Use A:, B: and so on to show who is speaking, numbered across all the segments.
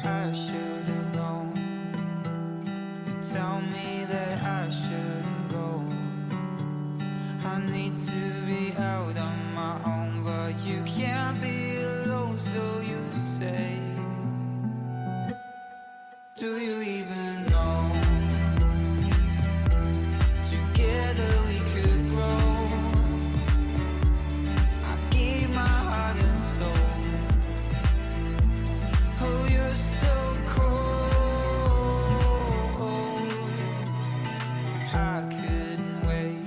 A: I should have known. You tell me that I shouldn't go. I need to be out on my own, but you can't be alone, so you say. Do you even know? Together we could grow. I gave my heart and soul. Oh, you're so cold. I couldn't wait.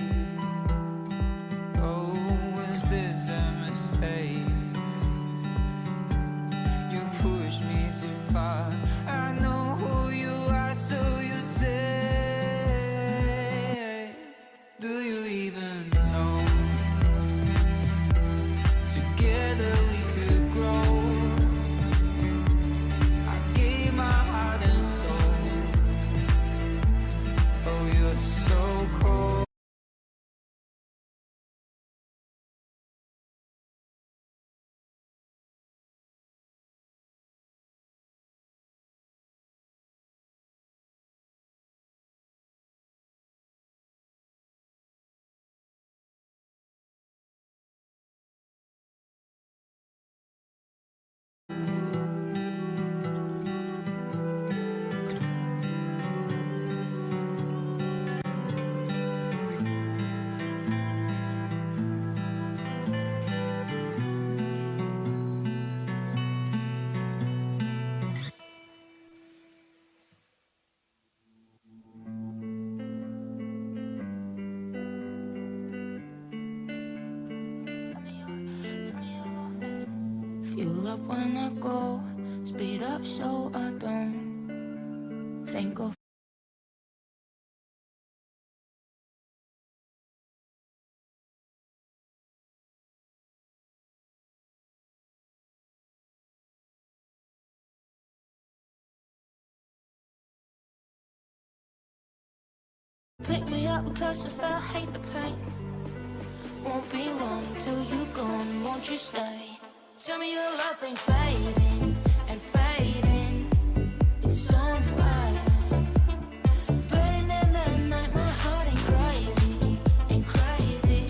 A: Oh, was this a mistake? You pushed me too far. I know who you are, so you say. Do you even know? Together we could grow. I gave my heart and soul. Oh, you're so cold.
B: Fuel up when I go, speed up so I don't think of. Pick me up because I felt hate the pain. Won't be long till you gone, won't you stay? Tell me your love ain't fading and fading. It's on fire, burning in the night. My heart ain't crazy, ain't crazy.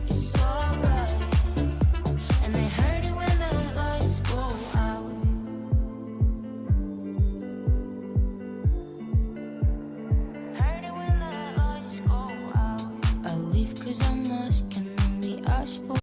B: It's alright, and they hurt it when the lights go out. Hurt it when the lights go out. I leave 'cause I must, can only ask for.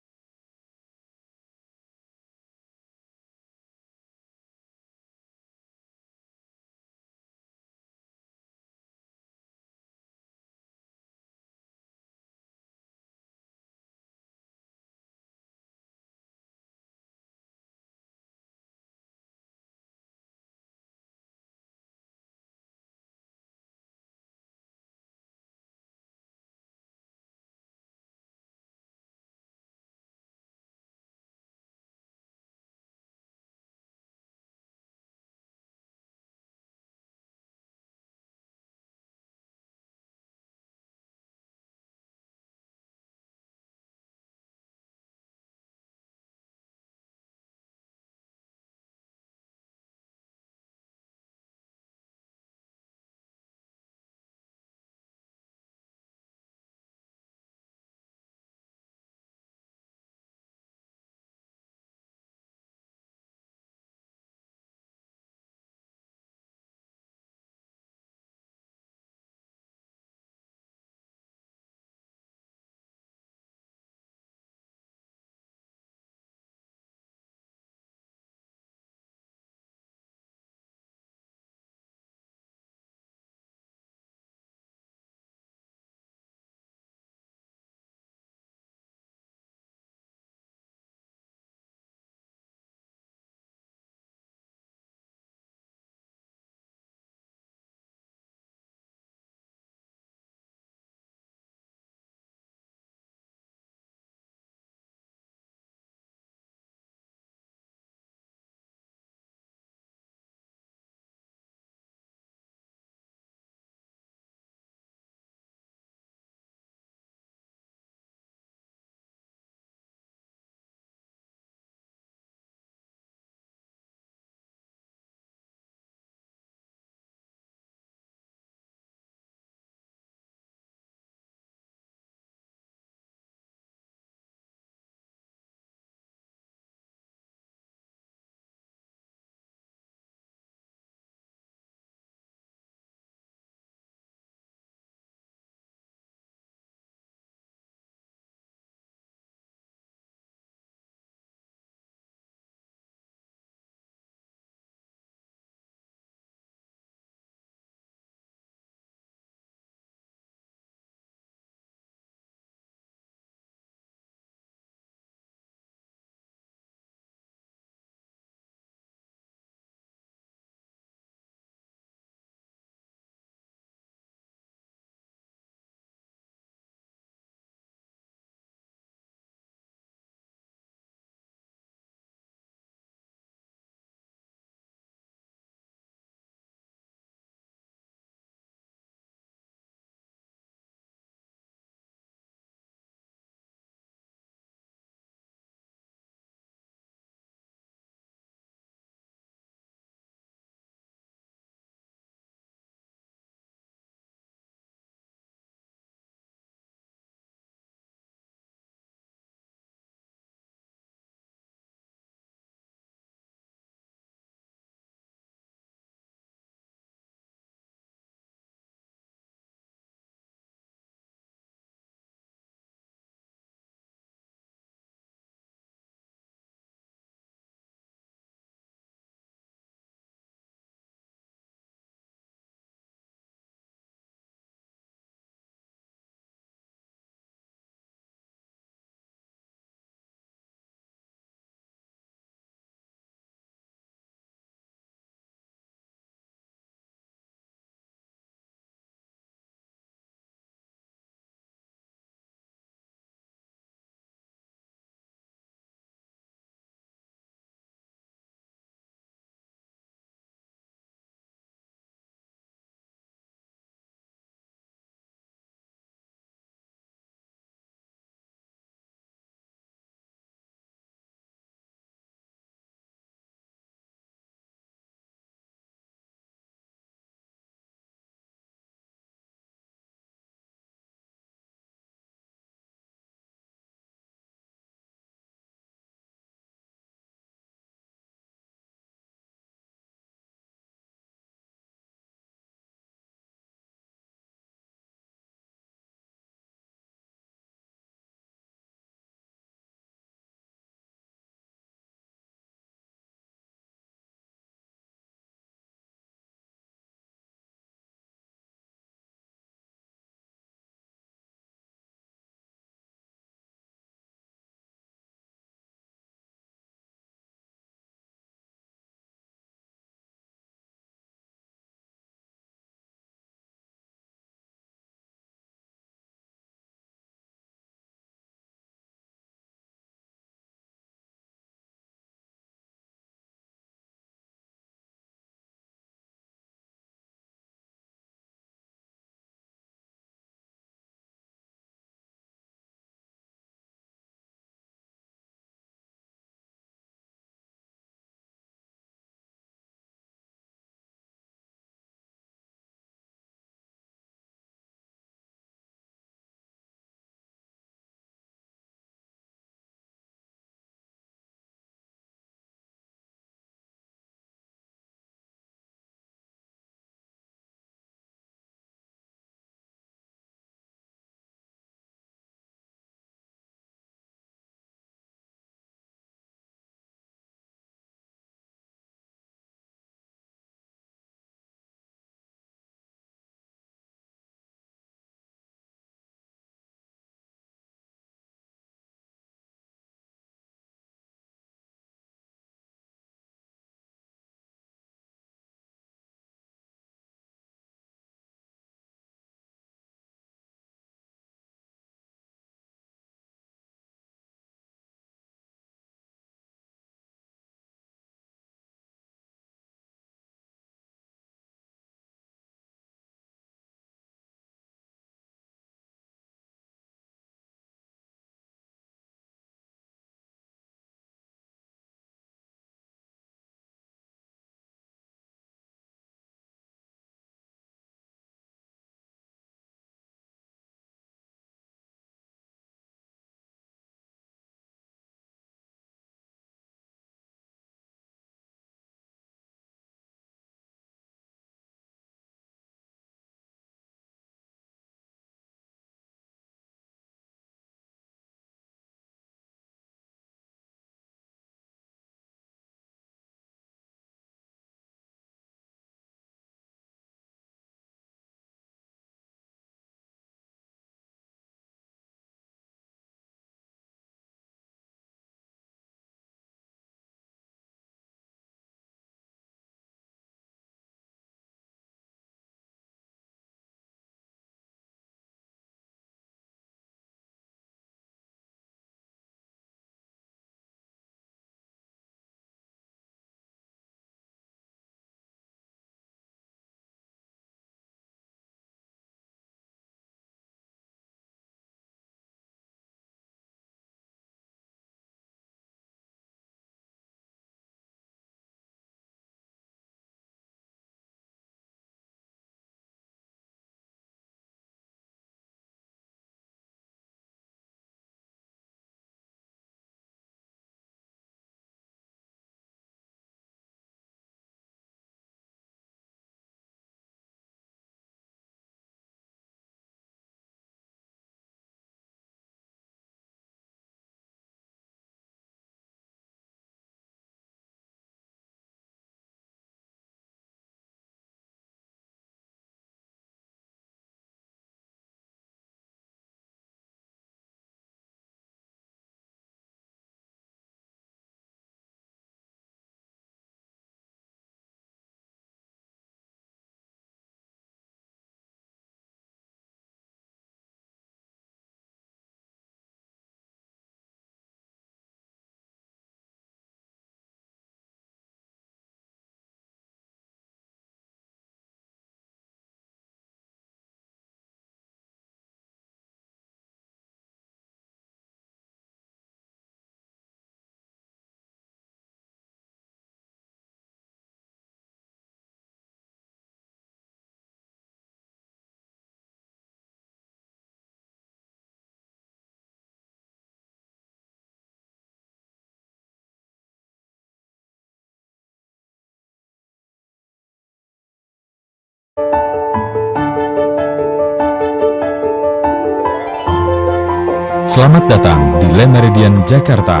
C: Selamat datang di Le Meridian Jakarta.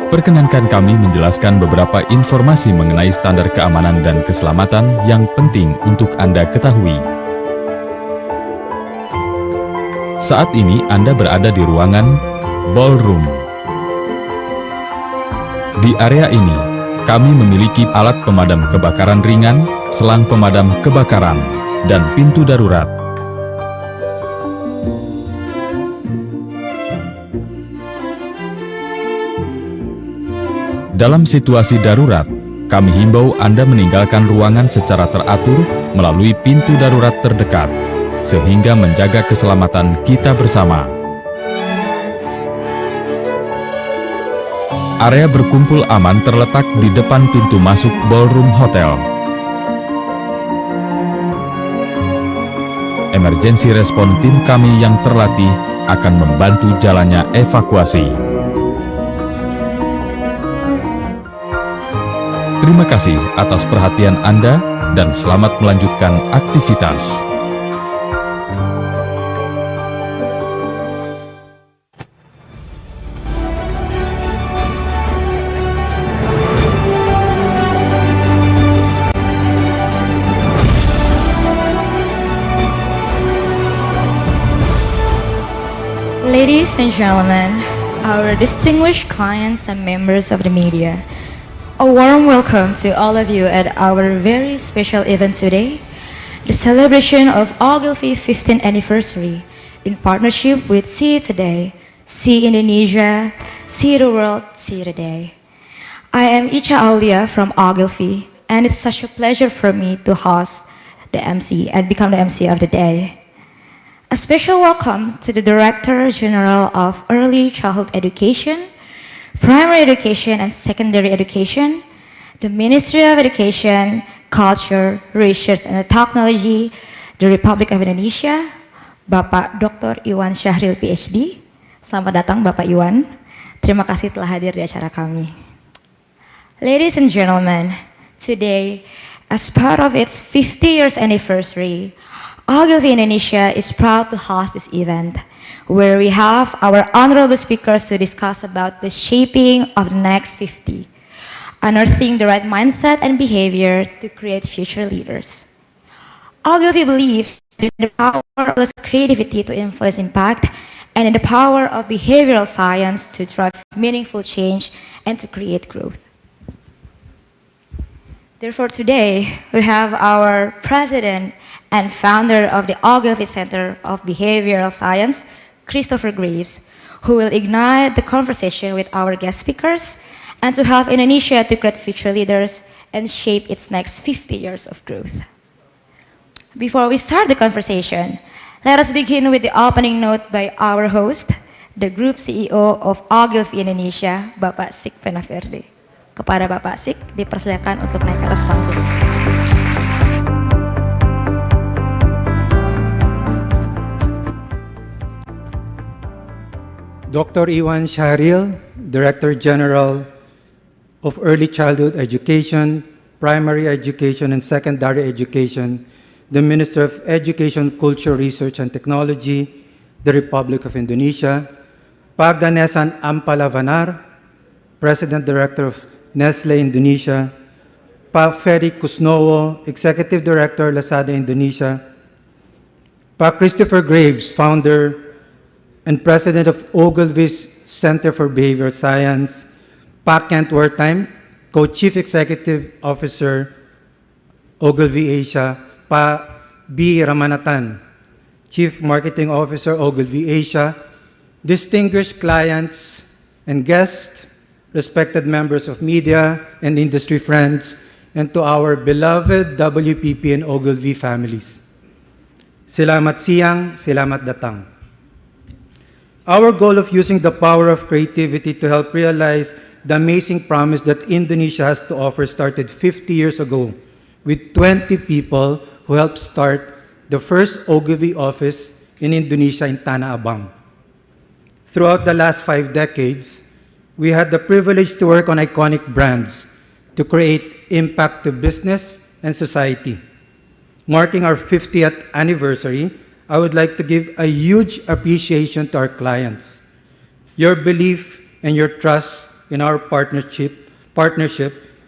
C: Perkenankan kami menjelaskan beberapa informasi mengenai standar keamanan dan keselamatan yang penting untuk Anda ketahui. Saat ini Anda berada di ruangan ballroom. Di area ini, kami memiliki alat pemadam kebakaran ringan, selang pemadam kebakaran, dan pintu darurat. Dalam situasi darurat, kami himbau Anda meninggalkan ruangan secara teratur melalui pintu darurat terdekat, sehingga menjaga keselamatan kita bersama. Area berkumpul aman terletak di depan pintu masuk ballroom hotel. Emergency Response tim kami yang terlatih akan membantu jalannya evakuasi. Terima kasih atas perhatian Anda dan selamat melanjutkan aktivitas.
D: Ladies and gentlemen, our distinguished clients and members of the media, a warm welcome to all of you at our very special event today, the celebration of Ogilvy 15th anniversary in partnership with See Today, See Indonesia, See the World, See Today. I am Icha Aulia from Ogilvy, and it's such a pleasure for me to host the MC and become the MC of the day. A special welcome to the Director General of Early Childhood Education, Primary Education and Secondary Education, the Ministry of Education, Culture, Research and Technology, the Republic of Indonesia, Bapak Dr. Iwan Syahril PhD. Selamat datang Bapak Iwan. Terima kasih telah hadir di acara kami. Ladies and gentlemen, today, as part of its 50 years anniversary, Ogilvy Indonesia is proud to host this event, where we have our honorable speakers to discuss about the shaping of the next 50, unearthing the right mindset and behavior to create future leaders. Ogilvy believes in the power of creativity to influence impact, and in the power of behavioral science to drive meaningful change and to create growth. Therefore, today, we have our president and founder of the Ogilvy Center of Behavioral Science, Christopher Graves, who will ignite the conversation with our guest speakers and to help Indonesia to create future leaders and shape its next 50 years of growth. Before we start the conversation, let us begin with the opening note by our host, the Group CEO of Ogilvy Indonesia, Bapak Sik Penaverde. Kepada Bapak Sik, dipersilakan untuk naik ke atas panggung.
E: Dr. Iwan Syahril, Director General of Early Childhood Education, Primary Education and Secondary Education, the Minister of Education, Culture, Research and Technology, the Republic of Indonesia, Pak Ganesan Ampalavanar, President Director of Nestlé Indonesia, Pak Ferry Kusnowo, Executive Director, Lazada Indonesia, Pak Christopher Graves, Founder and President of Ogilvy's Center for Behavioral Science, Pak Kent Wertheim, Co-Chief Executive Officer, Ogilvy Asia, Pak B. Ramanathan, Chief Marketing Officer, Ogilvy Asia, distinguished clients and guests, respected members of media and industry friends, and to our beloved WPP and Ogilvy families. Selamat siang, selamat datang. Our goal of using the power of creativity to help realize the amazing promise that Indonesia has to offer started 50 years ago with 20 people who helped start the first Ogilvy office in Indonesia in Tanah Abang. Throughout the last 5 decades, we had the privilege to work on iconic brands to create impact to business and society. marking our 50th anniversary, I would like to give a huge appreciation to our clients. Your belief and your trust in our partnership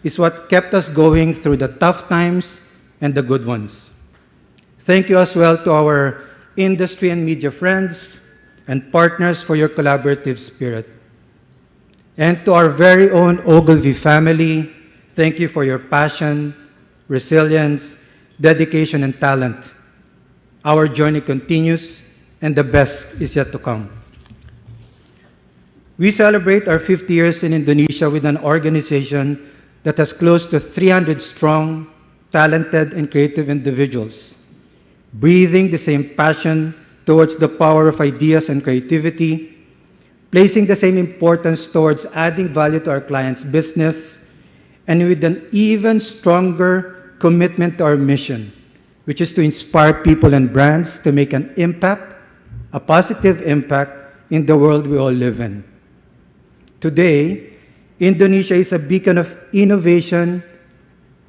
E: is what kept us going through the tough times and the good ones. Thank you as well to our industry and media friends and partners for your collaborative spirit. And to our very own Ogilvy family, thank you for your passion, resilience, dedication, and talent. Our journey continues, and the best is yet to come. We celebrate our 50 years in Indonesia with an organization that has close to 300 strong, talented, and creative individuals, breathing the same passion towards the power of ideas and creativity, placing the same importance towards adding value to our clients' business, and with an even stronger commitment to our mission, which is to inspire people and brands to make an impact, a positive impact, in the world we all live in. Today, Indonesia is a beacon of innovation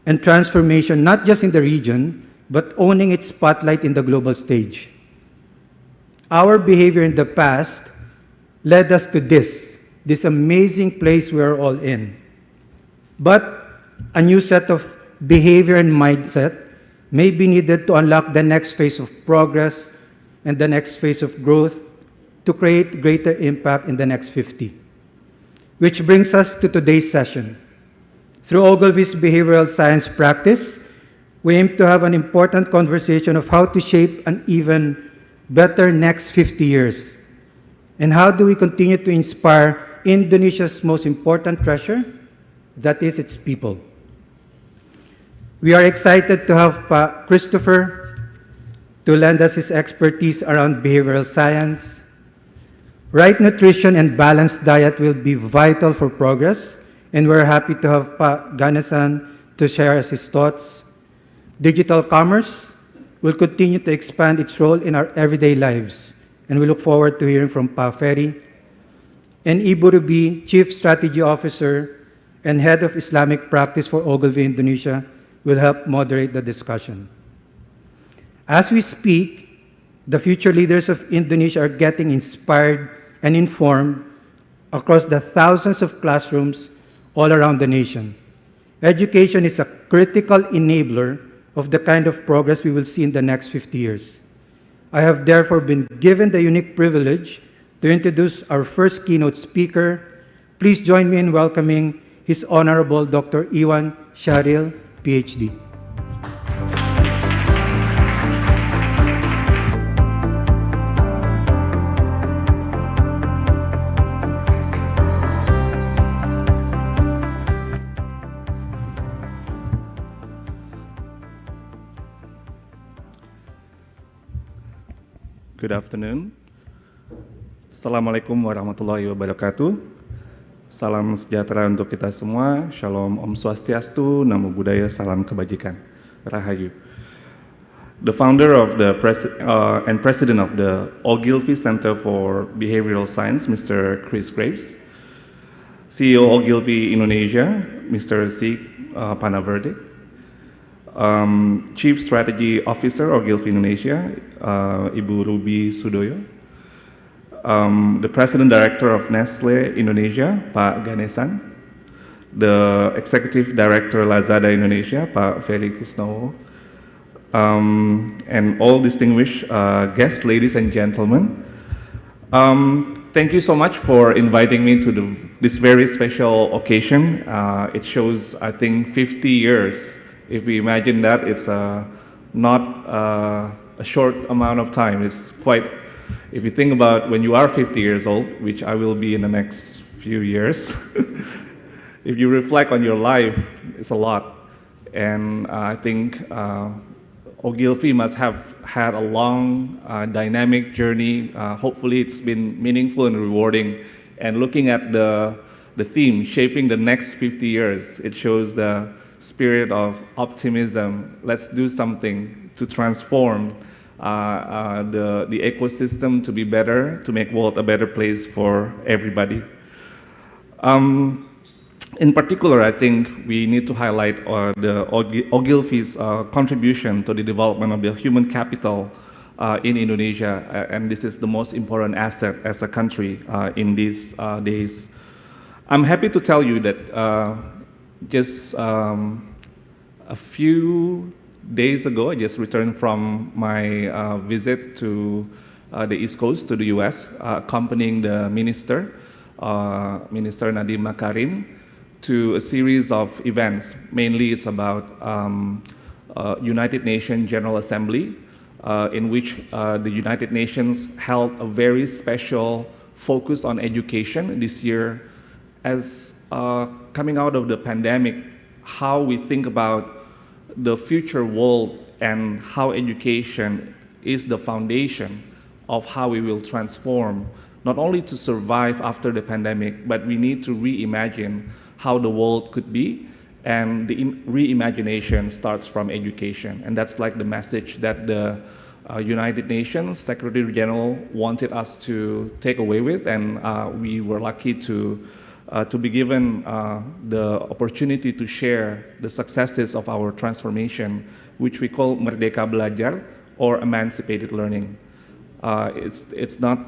E: and transformation, not just in the region, but owning its spotlight in the global stage. Our behavior in the past led us to this amazing place we are all in. But a new set of behavior and mindset may be needed to unlock the next phase of progress and the next phase of growth to create greater impact in the next 50. Which brings us to today's session. Through Ogilvy's behavioral science practice, we aim to have an important conversation of how to shape an even better next 50 years. And how do we continue to inspire Indonesia's most important treasure? That is its people. We are excited to have Christopher to lend us his expertise around behavioral science. Right nutrition and balanced diet will be vital for progress, and we're happy to have Ganesan to share us his thoughts. Digital commerce will continue to expand its role in our everyday lives, and we look forward to hearing from Pa Ferry. And Ibu Ruby, Chief Strategy Officer and Head of Islamic Practice for Ogilvy Indonesia, will help moderate the discussion. As we speak, the future leaders of Indonesia are getting inspired and informed across the thousands of classrooms all around the nation. Education is a critical enabler of the kind of progress we will see in the next 50 years. I have therefore been given the unique privilege to introduce our first keynote speaker. Please join me in welcoming His Honorable Dr. Iwan Shahril, PhD.
F: Good afternoon. Assalamualaikum warahmatullahi wabarakatuh. Salam sejahtera untuk kita semua. Shalom, Om Swastiastu, Namo Buddhaya, Salam Kebajikan. Rahayu. The founder of the and president of the Ogilvy Center for Behavioral Science, Mr. Chris Graves. CEO Ogilvy Indonesia, Mr. C. Panaverde. Chief Strategy Officer Ogilvy Indonesia, Ibu Ruby Sudoyo. The President Director of Nestlé Indonesia, Pak Ganesan. The Executive Director Lazada Indonesia, Pak Ferry Kusnowo. And all distinguished guests, ladies and gentlemen. Thank you so much for inviting me to this very special occasion. It shows, I think, 50 years. If we imagine that, it's not a short amount of time. It's quite, if you think about when you are 50 years old, which I will be in the next few years, if you reflect on your life, it's a lot. And I think Ogilvy must have had a long, dynamic journey. Hopefully it's been meaningful and rewarding. And looking at the theme, shaping the next 50 years, it shows the spirit of optimism. Let's do something to transform the ecosystem to be better, to make world a better place for everybody. In particular, I think we need to highlight the Ogilvy's contribution to the development of the human capital in Indonesia, and this is the most important asset as a country in these days. I'm happy to tell you that just a few days ago, I just returned from my visit to the East Coast, to the US, accompanying the Minister Nadiem Makarim, to a series of events. Mainly it's about United Nations General Assembly, in which the United Nations held a very special focus on education this year. As coming out of the pandemic, how we think about the future world and how education is the foundation of how we will transform, not only to survive after the pandemic, but we need to reimagine how the world could be, and the reimagination starts from education. And that's like the message that the United Nations Secretary General wanted us to take away with, and we were lucky to be given the opportunity to share the successes of our transformation, which we call Merdeka Belajar, or emancipated learning. It's not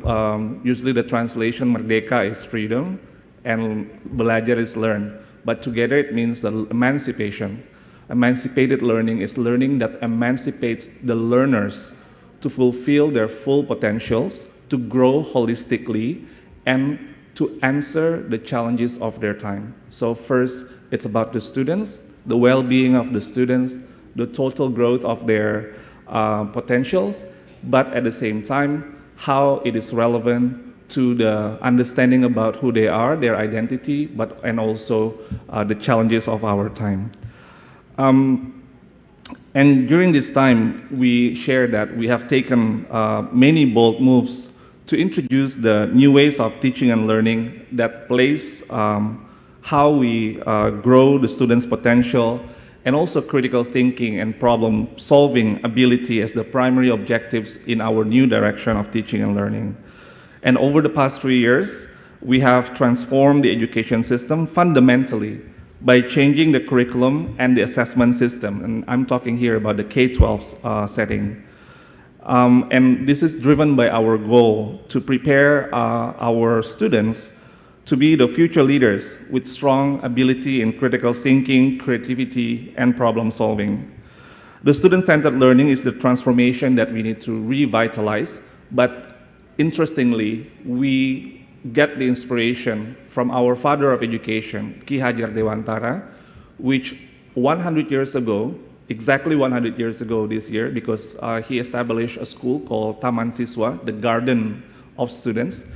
F: usually the translation Merdeka is freedom and Belajar is learn, but together it means the emancipation. Emancipated learning is learning that emancipates the learners to fulfill their full potentials, to grow holistically, and to answer the challenges of their time. So first, it's about the students, the well-being of the students, the total growth of their potentials, but at the same time, how it is relevant to the understanding about who they are, their identity, and also the challenges of our time. And during this time, we share that we have taken many bold moves to introduce the new ways of teaching and learning that place how we grow the students' potential, and also critical thinking and problem-solving ability as the primary objectives in our new direction of teaching and learning. And over the past 3 years, we have transformed the education system fundamentally by changing the curriculum and the assessment system. And I'm talking here about the K-12 setting. And this is driven by our goal to prepare our students to be the future leaders with strong ability in critical thinking, creativity, and problem solving. The student-centered learning is the transformation that we need to revitalize, but interestingly, we get the inspiration from our father of education, Ki Hajar Dewantara, which 100 years ago, exactly 100 years ago this year, because he established a school called Taman Siswa, the Garden of Students,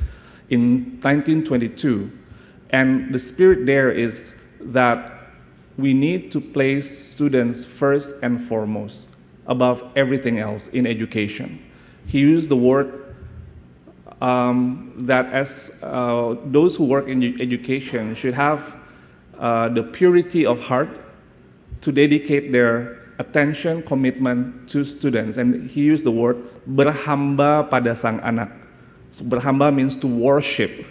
F: in 1922. And the spirit there is that we need to place students first and foremost, above everything else in education. He used the word that as those who work in education should have the purity of heart to dedicate their attention, commitment to students. And he used the word berhamba pada sang anak. So berhamba means to worship,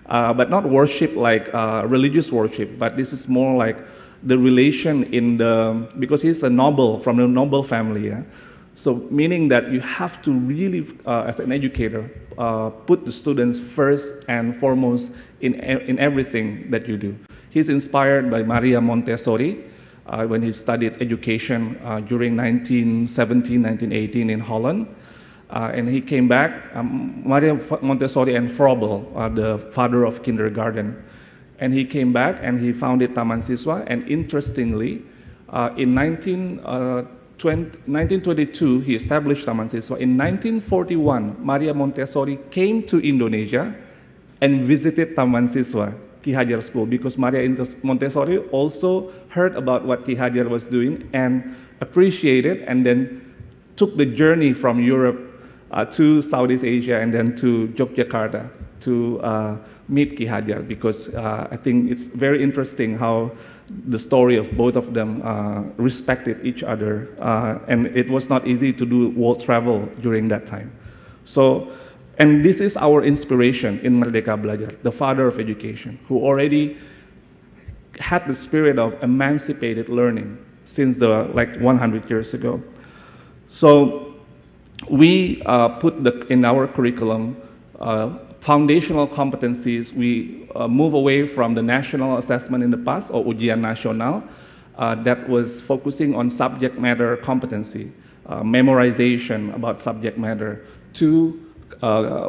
F: but not worship like religious worship, but this is more like the relation in the, because he's a noble, from a noble family. Yeah? So meaning that you have to really, as an educator, put the students first and foremost in everything that you do. He's inspired by Maria Montessori when he studied education during 1917, 1918 in Holland. And he came back, Maria Montessori and Froebel, the father of kindergarten. And he came back and he founded Taman Siswa. And interestingly, in 1922, he established Taman Siswa. In 1941, Maria Montessori came to Indonesia and visited Taman Siswa, Ki Hajar School, because Maria Montessori also heard about what Ki Hajar was doing and appreciated, and then took the journey from Europe to Southeast Asia and then to Yogyakarta to meet Ki Hajar, because I think it's very interesting how the story of both of them respected each other, and it was not easy to do world travel during that time. So, and this is our inspiration in Merdeka Belajar, the father of education, who already had the spirit of emancipated learning since the like 100 years ago. So we put in our curriculum foundational competencies. We move away from the national assessment in the past, or ujian nasional, that was focusing on subject matter competency, memorization about subject matter, to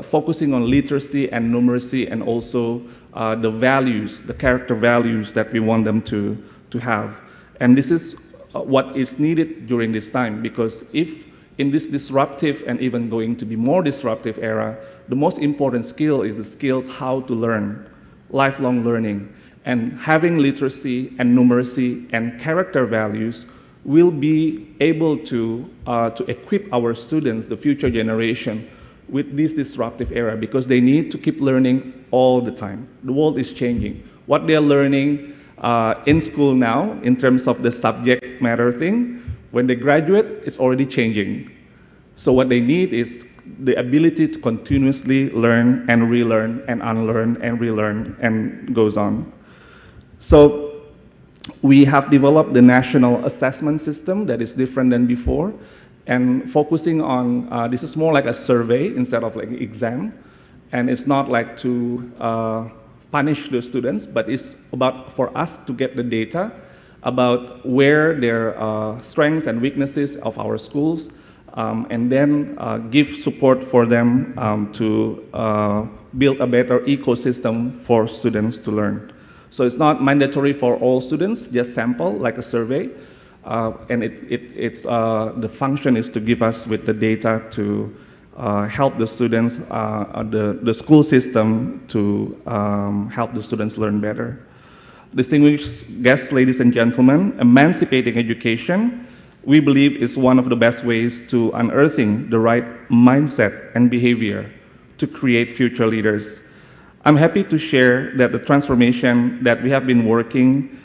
F: focusing on literacy and numeracy, and also the values, the character values that we want them to have. And this is what is needed during this time, because if in this disruptive and even going to be more disruptive era, the most important skill is the skills how to learn, lifelong learning. And having literacy and numeracy and character values will be able to equip our students, the future generation, with this disruptive era, because they need to keep learning all the time. The world is changing. What they're learning in school now, in terms of the subject matter thing, when they graduate, it's already changing. So what they need is the ability to continuously learn and relearn and unlearn and relearn, and goes on. So we have developed the national assessment system that is different than before, and focusing on, this is more like a survey instead of like an exam, and it's not like to punish the students, but it's about for us to get the data about where their strengths and weaknesses of our schools, and then give support for them to build a better ecosystem for students to learn. So it's not mandatory for all students, just sample like a survey, and the function is to give us with the data to help the students, the school system to help the students learn better. Distinguished guests, ladies and gentlemen, emancipating education, we believe, is one of the best ways to unearthing the right mindset and behavior to create future leaders. I'm happy to share that the transformation that we have been working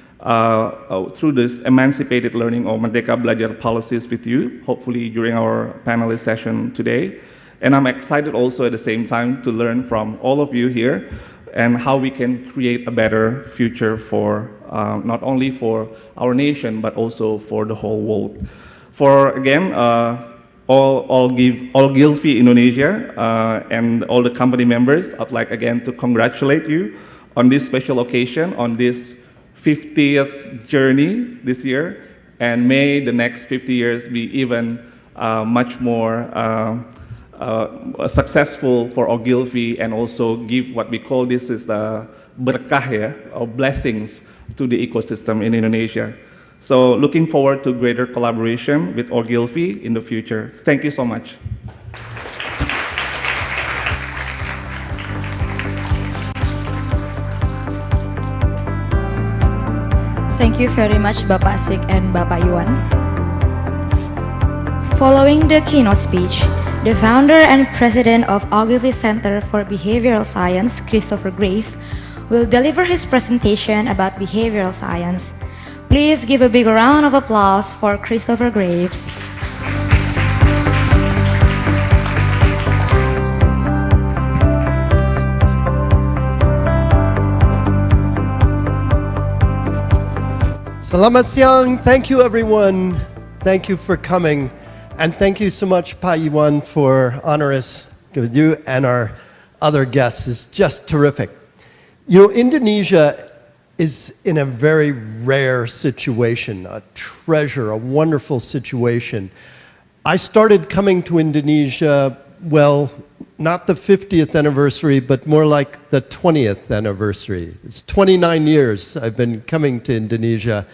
F: through this emancipated learning or Merdeka Belajar policies with you, hopefully during our panelist session today. And I'm excited also at the same time to learn from all of you here and how we can create a better future for not only for our nation, but also for the whole world. For again, Ogilvy Indonesia and all the company members, I'd like again to congratulate you on this special occasion, on this 50th journey this year, and may the next 50 years be even much more successful for Ogilvy, and also give what we call this is the berkah, or blessings to the ecosystem in Indonesia. So looking forward to greater collaboration with Ogilvy in the future. Thank you so much.
D: Thank you very much, Bapak Sik and Bapak Yuan. Following the keynote speech, the founder and president of Ogilvy Center for Behavioral Science, Christopher Graves, will deliver his presentation about behavioral science. Please give a big round of applause for Christopher Graves.
G: Selamat siang. Thank you, everyone. Thank you for coming. And thank you so much, Pa Yuan, for honoring us with you and our other guests. It's just terrific. You know, Indonesia is in a very rare situation, a treasure, a wonderful situation. I started coming to Indonesia, well, not the 50th anniversary, but more like the 20th anniversary. It's 29 years I've been coming to Indonesia,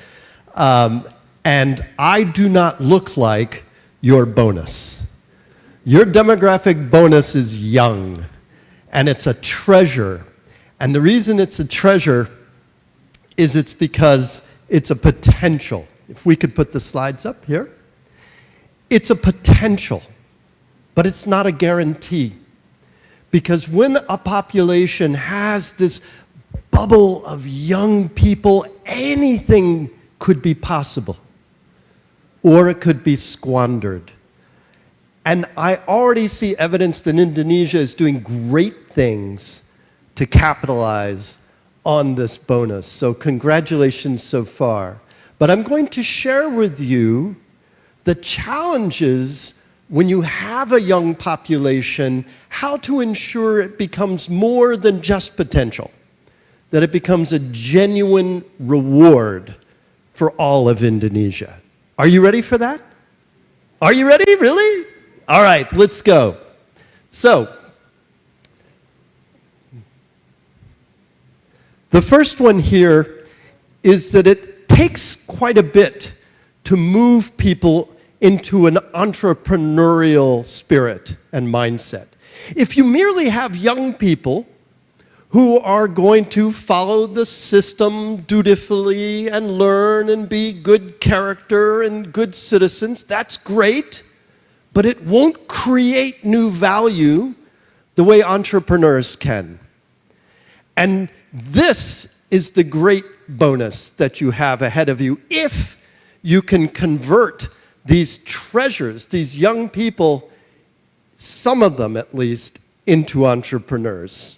G: and I do not look like your bonus. Your demographic bonus is young, and it's a treasure. And the reason it's a treasure is it's because it's a potential. If we could put the slides up here. It's a potential, but it's not a guarantee. Because when a population has this bubble of young people, anything could be possible, or it could be squandered. And I already see evidence that Indonesia is doing great things to capitalize on this bonus, so congratulations so far. But I'm going to share with you the challenges when you have a young population, how to ensure it becomes more than just potential, that it becomes a genuine reward for all of Indonesia. Are you ready for that? Are you ready, really? All right, let's go. So, the first one here is that it takes quite a bit to move people into an entrepreneurial spirit and mindset. If you merely have young people who are going to follow the system dutifully and learn and be good character and good citizens, that's great, but it won't create new value the way entrepreneurs can. And this is the great bonus that you have ahead of you if you can convert these treasures, these young people, some of them at least, into entrepreneurs.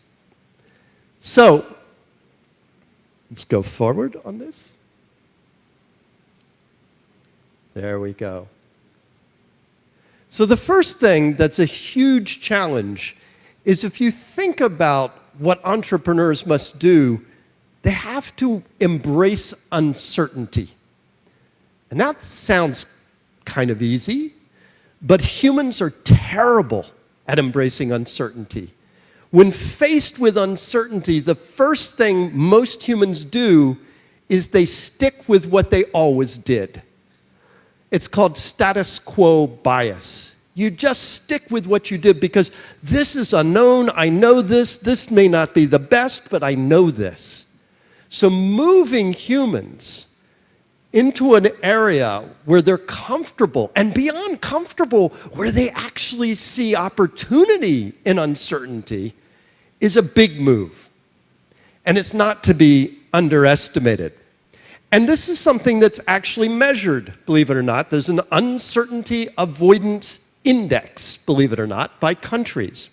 G: So, let's go forward on this. There we go. So the first thing that's a huge challenge is if you think about what entrepreneurs must do, they have to embrace uncertainty. And that sounds kind of easy, but humans are terrible at embracing uncertainty. When faced with uncertainty, the first thing most humans do is they stick with what they always did. It's called status quo bias. You just stick with what you did because this is unknown, I know this may not be the best, but I know this. So moving humans into an area where they're comfortable, and beyond comfortable, where they actually see opportunity in uncertainty, is a big move. And it's not to be underestimated. And this is something that's actually measured, believe it or not. There's an uncertainty avoidance index, believe it or not, by countries.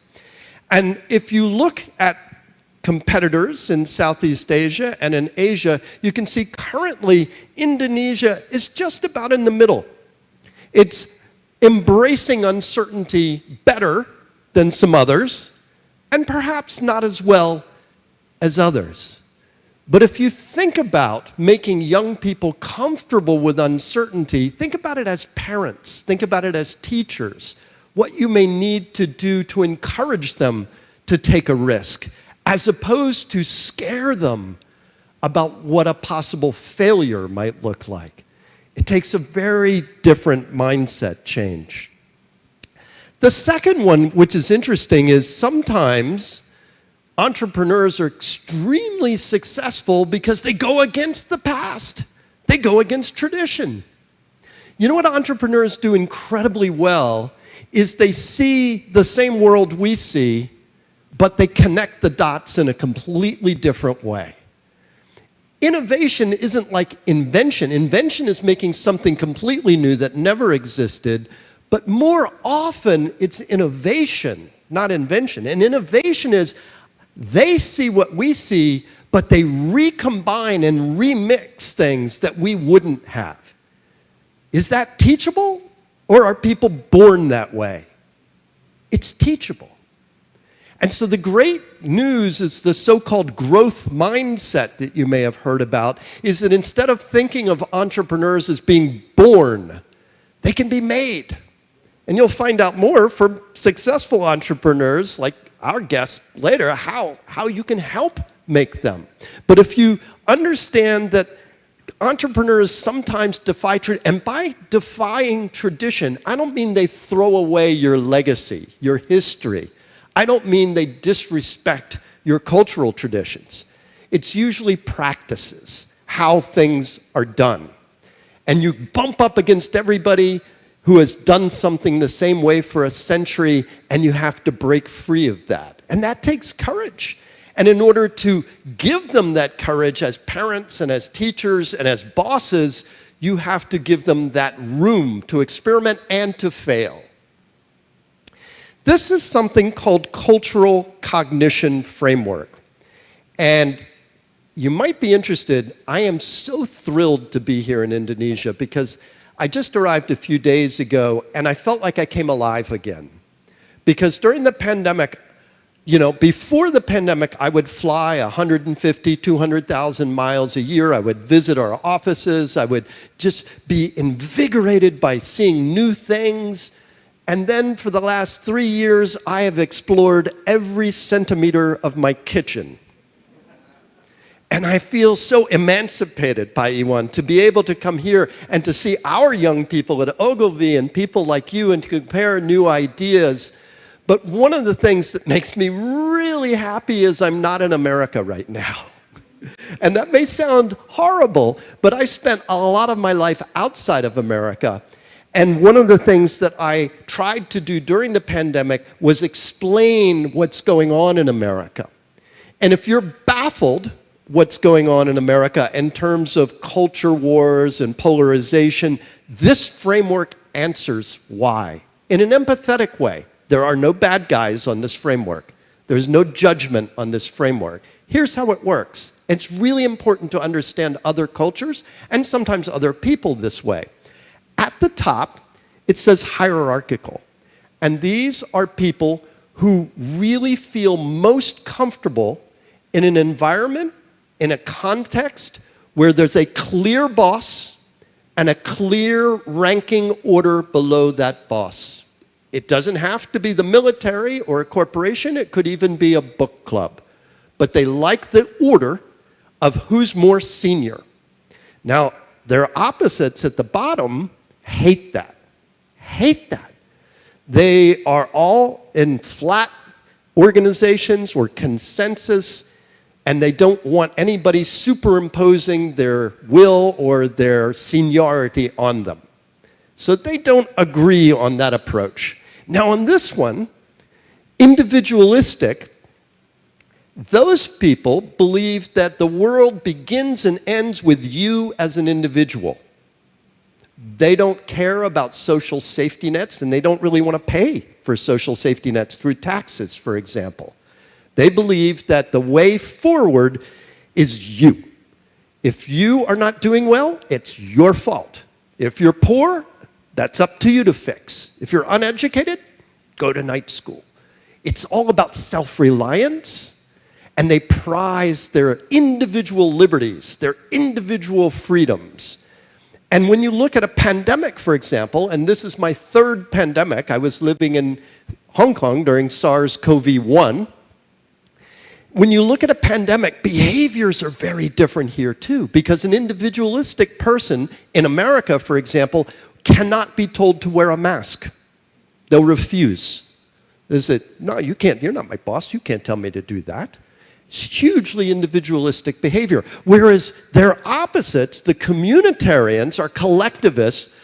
G: And if you look at competitors in Southeast Asia and in Asia, you can see currently Indonesia is just about in the middle. It's embracing uncertainty better than some others, and perhaps not as well as others. But if you think about making young people comfortable with uncertainty, think about it as parents, think about it as teachers, what you may need to do to encourage them to take a risk, as opposed to scare them about what a possible failure might look like. It takes a very different mindset change. The second one, which is interesting, is sometimes entrepreneurs are extremely successful because they go against the past. They go against tradition. You know what entrepreneurs do incredibly well is they see the same world we see, but they connect the dots in a completely different way. Innovation isn't like invention. Invention is making something completely new that never existed, but more often it's innovation, not invention. And innovation is they see what we see, but they recombine and remix things that we wouldn't have. Is that teachable, or are people born that way? It's teachable. And so the great news is the so-called growth mindset that you may have heard about is that instead of thinking of entrepreneurs as being born, they can be made. And you'll find out more from successful entrepreneurs like our guest later how you can help make them. But if you understand that entrepreneurs sometimes defy tradition, and by defying tradition, I don't mean they throw away your legacy, your history. I don't mean they disrespect your cultural traditions. It's usually practices, how things are done. And you bump up against everybody who has done something the same way for a century, and you have to break free of that. And that takes courage. And in order to give them that courage as parents and as teachers and as bosses, you have to give them that room to experiment and to fail. This is something called cultural cognition framework. And you might be interested. I am so thrilled to be here in Indonesia because I just arrived a few days ago and I felt like I came alive again. Because during the pandemic, before the pandemic, I would fly 150, 200,000 miles a year. I would visit our offices. I would just be invigorated by seeing new things. And then for the last 3 years, I have explored every centimeter of my kitchen. And I feel so emancipated, Pak Iwan, to be able to come here and to see our young people at Ogilvy and people like you and to compare new ideas. But one of the things that makes me really happy is I'm not in America right now. And that may sound horrible, but I spent a lot of my life outside of America. And one of the things that I tried to do during the pandemic was explain what's going on in America. And if you're baffled what's going on in America in terms of culture wars and polarization, this framework answers why. In an empathetic way. There are no bad guys on this framework. There's no judgment on this framework. Here's how it works. It's really important to understand other cultures and sometimes other people this way. At the top, it says hierarchical. And these are people who really feel most comfortable in an environment, in a context where there's a clear boss and a clear ranking order below that boss. It doesn't have to be the military or a corporation. It could even be a book club. But they like the order of who's more senior. Now, their opposites at the bottom hate that. Hate that. They are all in flat organizations or consensus, and they don't want anybody superimposing their will or their seniority on them. So they don't agree on that approach. Now on this one, individualistic, those people believe that the world begins and ends with you as an individual. They don't care about social safety nets, and they don't really want to pay for social safety nets through taxes, for example. They believe that the way forward is you. If you are not doing well, it's your fault. If you're poor, that's up to you to fix. If you're uneducated, go to night school. It's all about self-reliance, and they prize their individual liberties, their individual freedoms. And when you look at a pandemic, for example, and this is my third pandemic, I was living in Hong Kong during SARS-CoV-1. When you look at a pandemic, behaviors are very different here too, because an individualistic person in America, for example, cannot be told to wear a mask. They'll refuse. They say, no, you can't, you're not my boss, you can't tell me to do that. It's hugely individualistic behavior. Whereas their opposites, the communitarians or collectivists,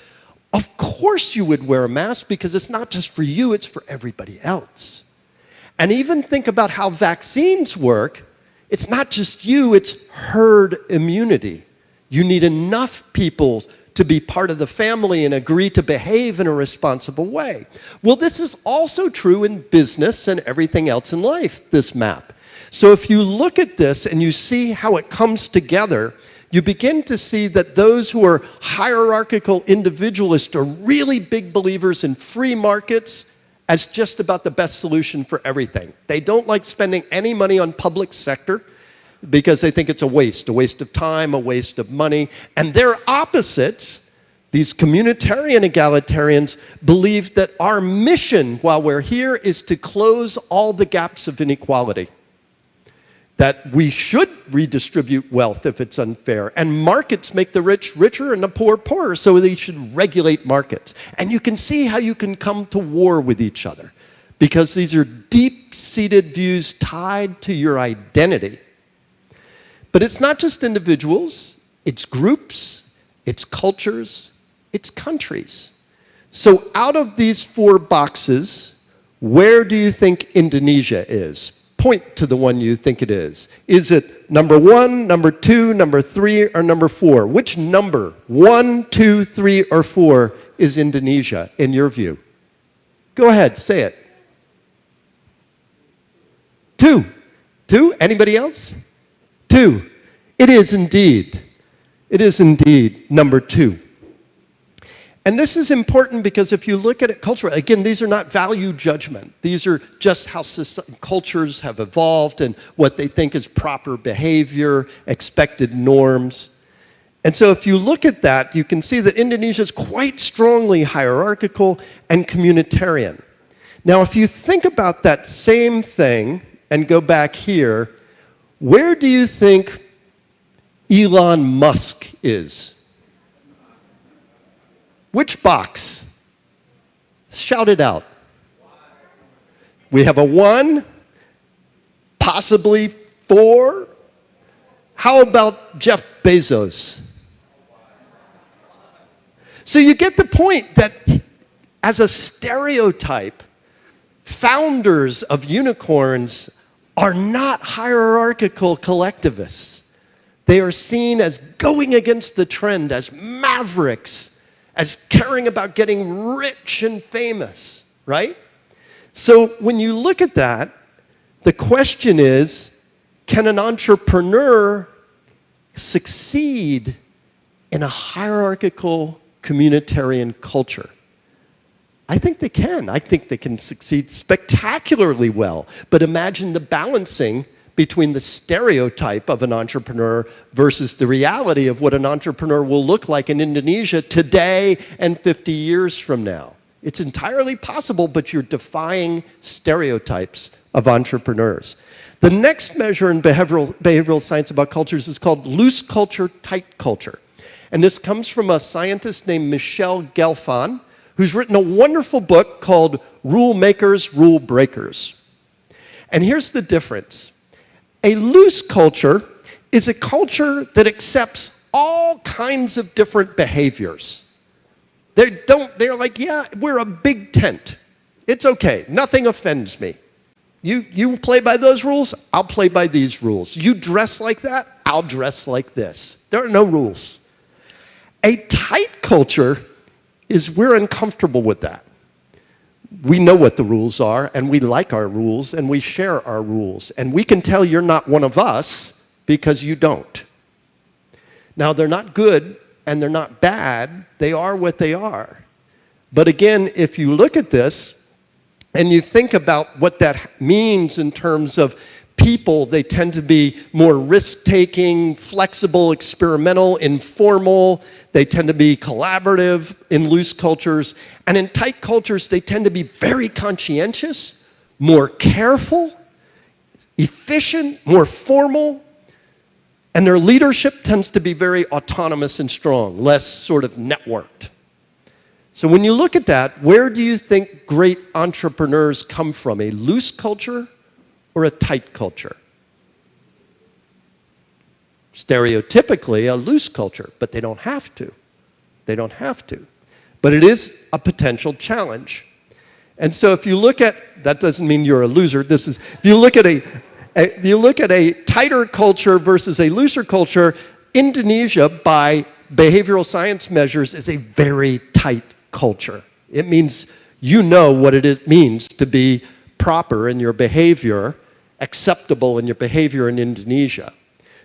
G: of course you would wear a mask because it's not just for you, it's for everybody else. And even think about how vaccines work. It's not just you, it's herd immunity. You need enough people to be part of the family and agree to behave in a responsible way. Well, this is also true in business and everything else in life, this map. So if you look at this and you see how it comes together, you begin to see that those who are hierarchical individualists are really big believers in free markets as just about the best solution for everything. They don't like spending any money on public sector because they think it's a waste of time, a waste of money. And their opposites, these communitarian egalitarians, believe that our mission while we're here is to close all the gaps of inequality. That we should redistribute wealth if it's unfair. And markets make the rich richer and the poor poorer, so they should regulate markets. And you can see how you can come to war with each other, because these are deep-seated views tied to your identity. But it's not just individuals, it's groups, it's cultures, it's countries. So out of these 4 boxes, where do you think Indonesia is? Point to the one you think it is. Is it number 1, number 2, number 3, or number 4? Which number, 1, 2, 3, or 4, is Indonesia in your view? Go ahead, say it. 2. 2? Anybody else? 2. It is indeed. It is indeed number 2. And this is important because if you look at it culturally, again, these are not value judgment. These are just how cultures have evolved and what they think is proper behavior, expected norms. And so if you look at that, you can see that Indonesia is quite strongly hierarchical and communitarian. Now, if you think about that same thing and go back here, where do you think Elon Musk is? Which box? Shout it out. We have a 1, possibly 4. How about Jeff Bezos? So you get the point that as a stereotype, founders of unicorns are not hierarchical collectivists. They are seen as going against the trend, as mavericks, as caring about getting rich and famous, right? So when you look at that, the question is, can an entrepreneur succeed in a hierarchical communitarian culture? I think they can. I think they can succeed spectacularly well. But imagine the balancing between the stereotype of an entrepreneur versus the reality of what an entrepreneur will look like in Indonesia today and 50 years from now. It's entirely possible, but you're defying stereotypes of entrepreneurs. The next measure in behavioral science about cultures is called loose culture, tight culture. And this comes from a scientist named Michel Gelfand, who's written a wonderful book called Rule Makers, Rule Breakers. And here's the difference. A loose culture is a culture that accepts all kinds of different behaviors. They're like, yeah, we're a big tent. It's okay, nothing offends me. You play by those rules, I'll play by these rules. You dress like that, I'll dress like this. There are no rules. A tight culture is we're uncomfortable with that. We know what the rules are, and we like our rules, and we share our rules. And we can tell you're not one of us because you don't. Now, they're not good, and they're not bad. They are what they are. But again, if you look at this, and you think about what that means in terms of people, they tend to be more risk-taking, flexible, experimental, informal. They tend to be collaborative in loose cultures. And in tight cultures, they tend to be very conscientious, more careful, efficient, more formal. And their leadership tends to be very autonomous and strong, less sort of networked. So when you look at that, where do you think great entrepreneurs come from? A loose culture or a tight culture? Stereotypically, a loose culture, but they don't have to. They don't have to. But it is a potential challenge. And so if you look at, that doesn't mean you're a loser. This is, if you look at a tighter culture versus a looser culture, Indonesia, by behavioral science measures, is a very tight culture. It means you know what it means to be proper in your behavior, acceptable in your behavior in Indonesia.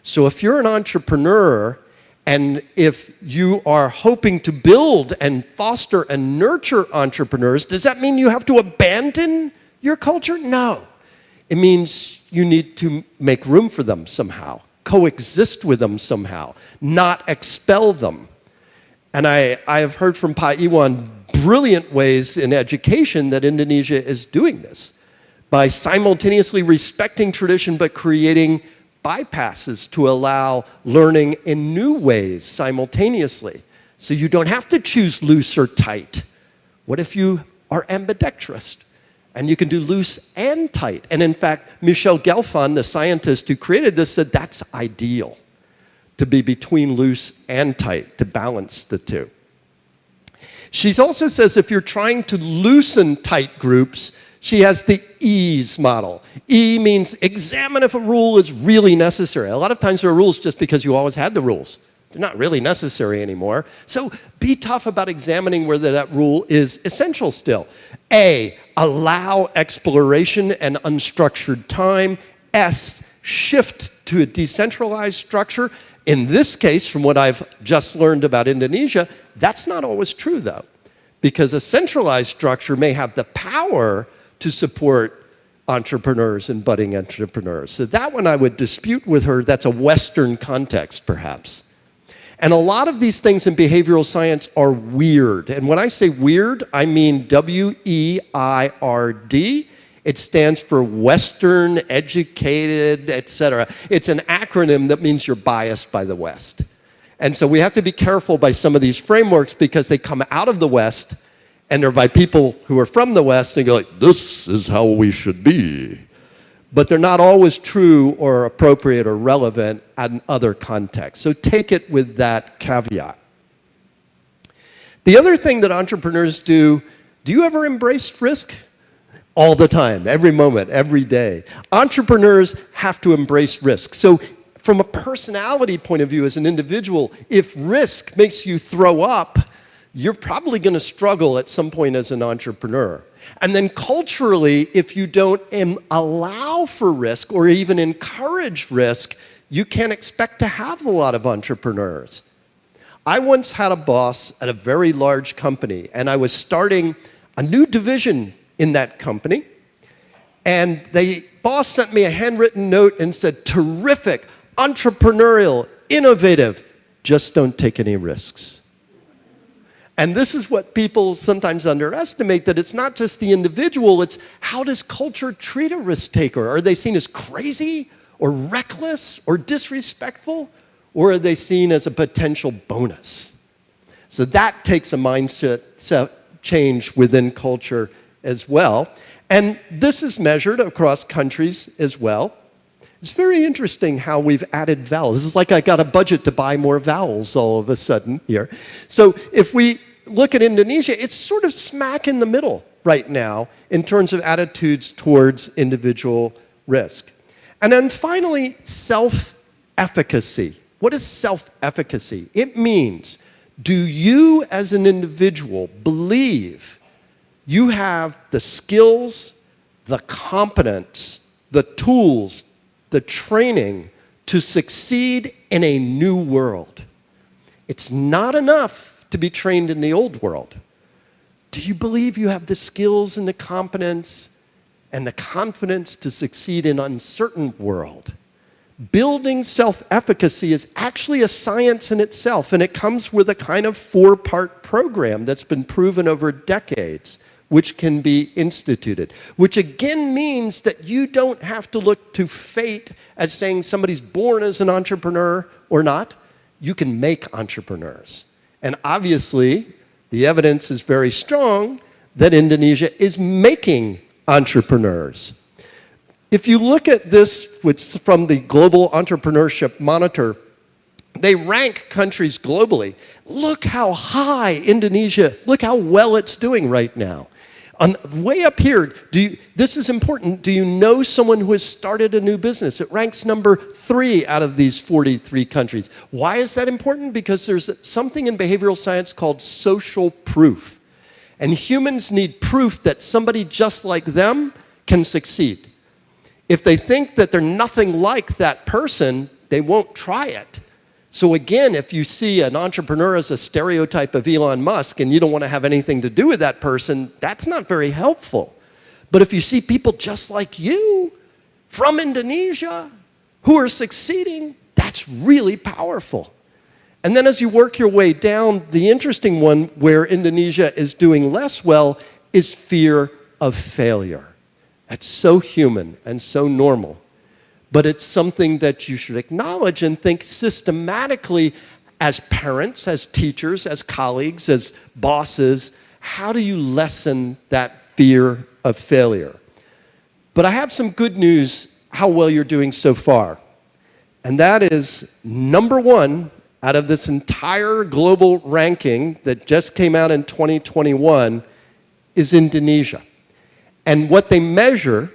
G: So if you're an entrepreneur and if you are hoping to build and foster and nurture entrepreneurs, does that mean you have to abandon your culture? No. It means you need to make room for them somehow, coexist with them somehow, not expel them. And I have heard from Pak Iwan brilliant ways in education that Indonesia is doing this by simultaneously respecting tradition but creating bypasses to allow learning in new ways simultaneously. So you don't have to choose loose or tight. What if you are ambidextrous? And you can do loose and tight. And in fact, Michel Gelfand, the scientist who created this, said that's ideal, to be between loose and tight, to balance the two. She also says if you're trying to loosen tight groups, she has the ease model. E means examine if a rule is really necessary. A lot of times there are rules just because you always had the rules. They're not really necessary anymore. So be tough about examining whether that rule is essential still. A, allow exploration and unstructured time. S, shift to a decentralized structure. In this case, from what I've just learned about Indonesia, that's not always true, though, because a centralized structure may have the power to support entrepreneurs and budding entrepreneurs. So that one I would dispute with her. That's a Western context, perhaps. And a lot of these things in behavioral science are weird. And when I say weird, I mean W-E-I-R-D. It stands for Western, Educated, etc. It's an acronym that means you're biased by the West. And so we have to be careful by some of these frameworks because they come out of the West and they're by people who are from the West and go like, this is how we should be. But they're not always true or appropriate or relevant in other contexts. So take it with that caveat. The other thing that entrepreneurs do you ever embrace risk? All the time, every moment, every day. Entrepreneurs have to embrace risk. So from a personality point of view as an individual, if risk makes you throw up, you're probably going to struggle at some point as an entrepreneur. And then culturally, if you don't allow for risk or even encourage risk, you can't expect to have a lot of entrepreneurs. I once had a boss at a very large company, and I was starting a new division in that company. And the boss sent me a handwritten note and said, terrific, entrepreneurial, innovative, just don't take any risks. And this is what people sometimes underestimate, that it's not just the individual, it's how does culture treat a risk taker? Are they seen as crazy or reckless or disrespectful? Or are they seen as a potential bonus? So that takes a mindset change within culture as well. And this is measured across countries as well. It's very interesting how we've added vowels. This is like I got a budget to buy more vowels all of a sudden here. So if we look at Indonesia, it's sort of smack in the middle right now in terms of attitudes towards individual risk. And then finally, self-efficacy. What is self-efficacy? It means, do you as an individual believe you have the skills, the competence, the tools, the training to succeed in a new world? It's not enough to be trained in the old world. Do you believe you have the skills and the competence and the confidence to succeed in an uncertain world? Building self-efficacy is actually a science in itself, and it comes with a kind of 4-part program that's been proven over decades, which can be instituted, which again means that you don't have to look to fate as saying somebody's born as an entrepreneur or not. You can make entrepreneurs. And obviously, the evidence is very strong that Indonesia is making entrepreneurs. If you look at this, which is from the Global Entrepreneurship Monitor, they rank countries globally. Look how high Indonesia, look how well it's doing right now. Way up here, this is important, do you know someone who has started a new business? It ranks number 3 out of these 43 countries. Why is that important? Because there's something in behavioral science called social proof. And humans need proof that somebody just like them can succeed. If they think that they're nothing like that person, they won't try it. So again, if you see an entrepreneur as a stereotype of Elon Musk and you don't want to have anything to do with that person, that's not very helpful. But if you see people just like you from Indonesia who are succeeding, that's really powerful. And then as you work your way down, the interesting one where Indonesia is doing less well is fear of failure. That's so human and so normal. But it's something that you should acknowledge and think systematically as parents, as teachers, as colleagues, as bosses, how do you lessen that fear of failure? But I have some good news how well you're doing so far. And that is, number 1 out of this entire global ranking that just came out in 2021 is Indonesia. And what they measure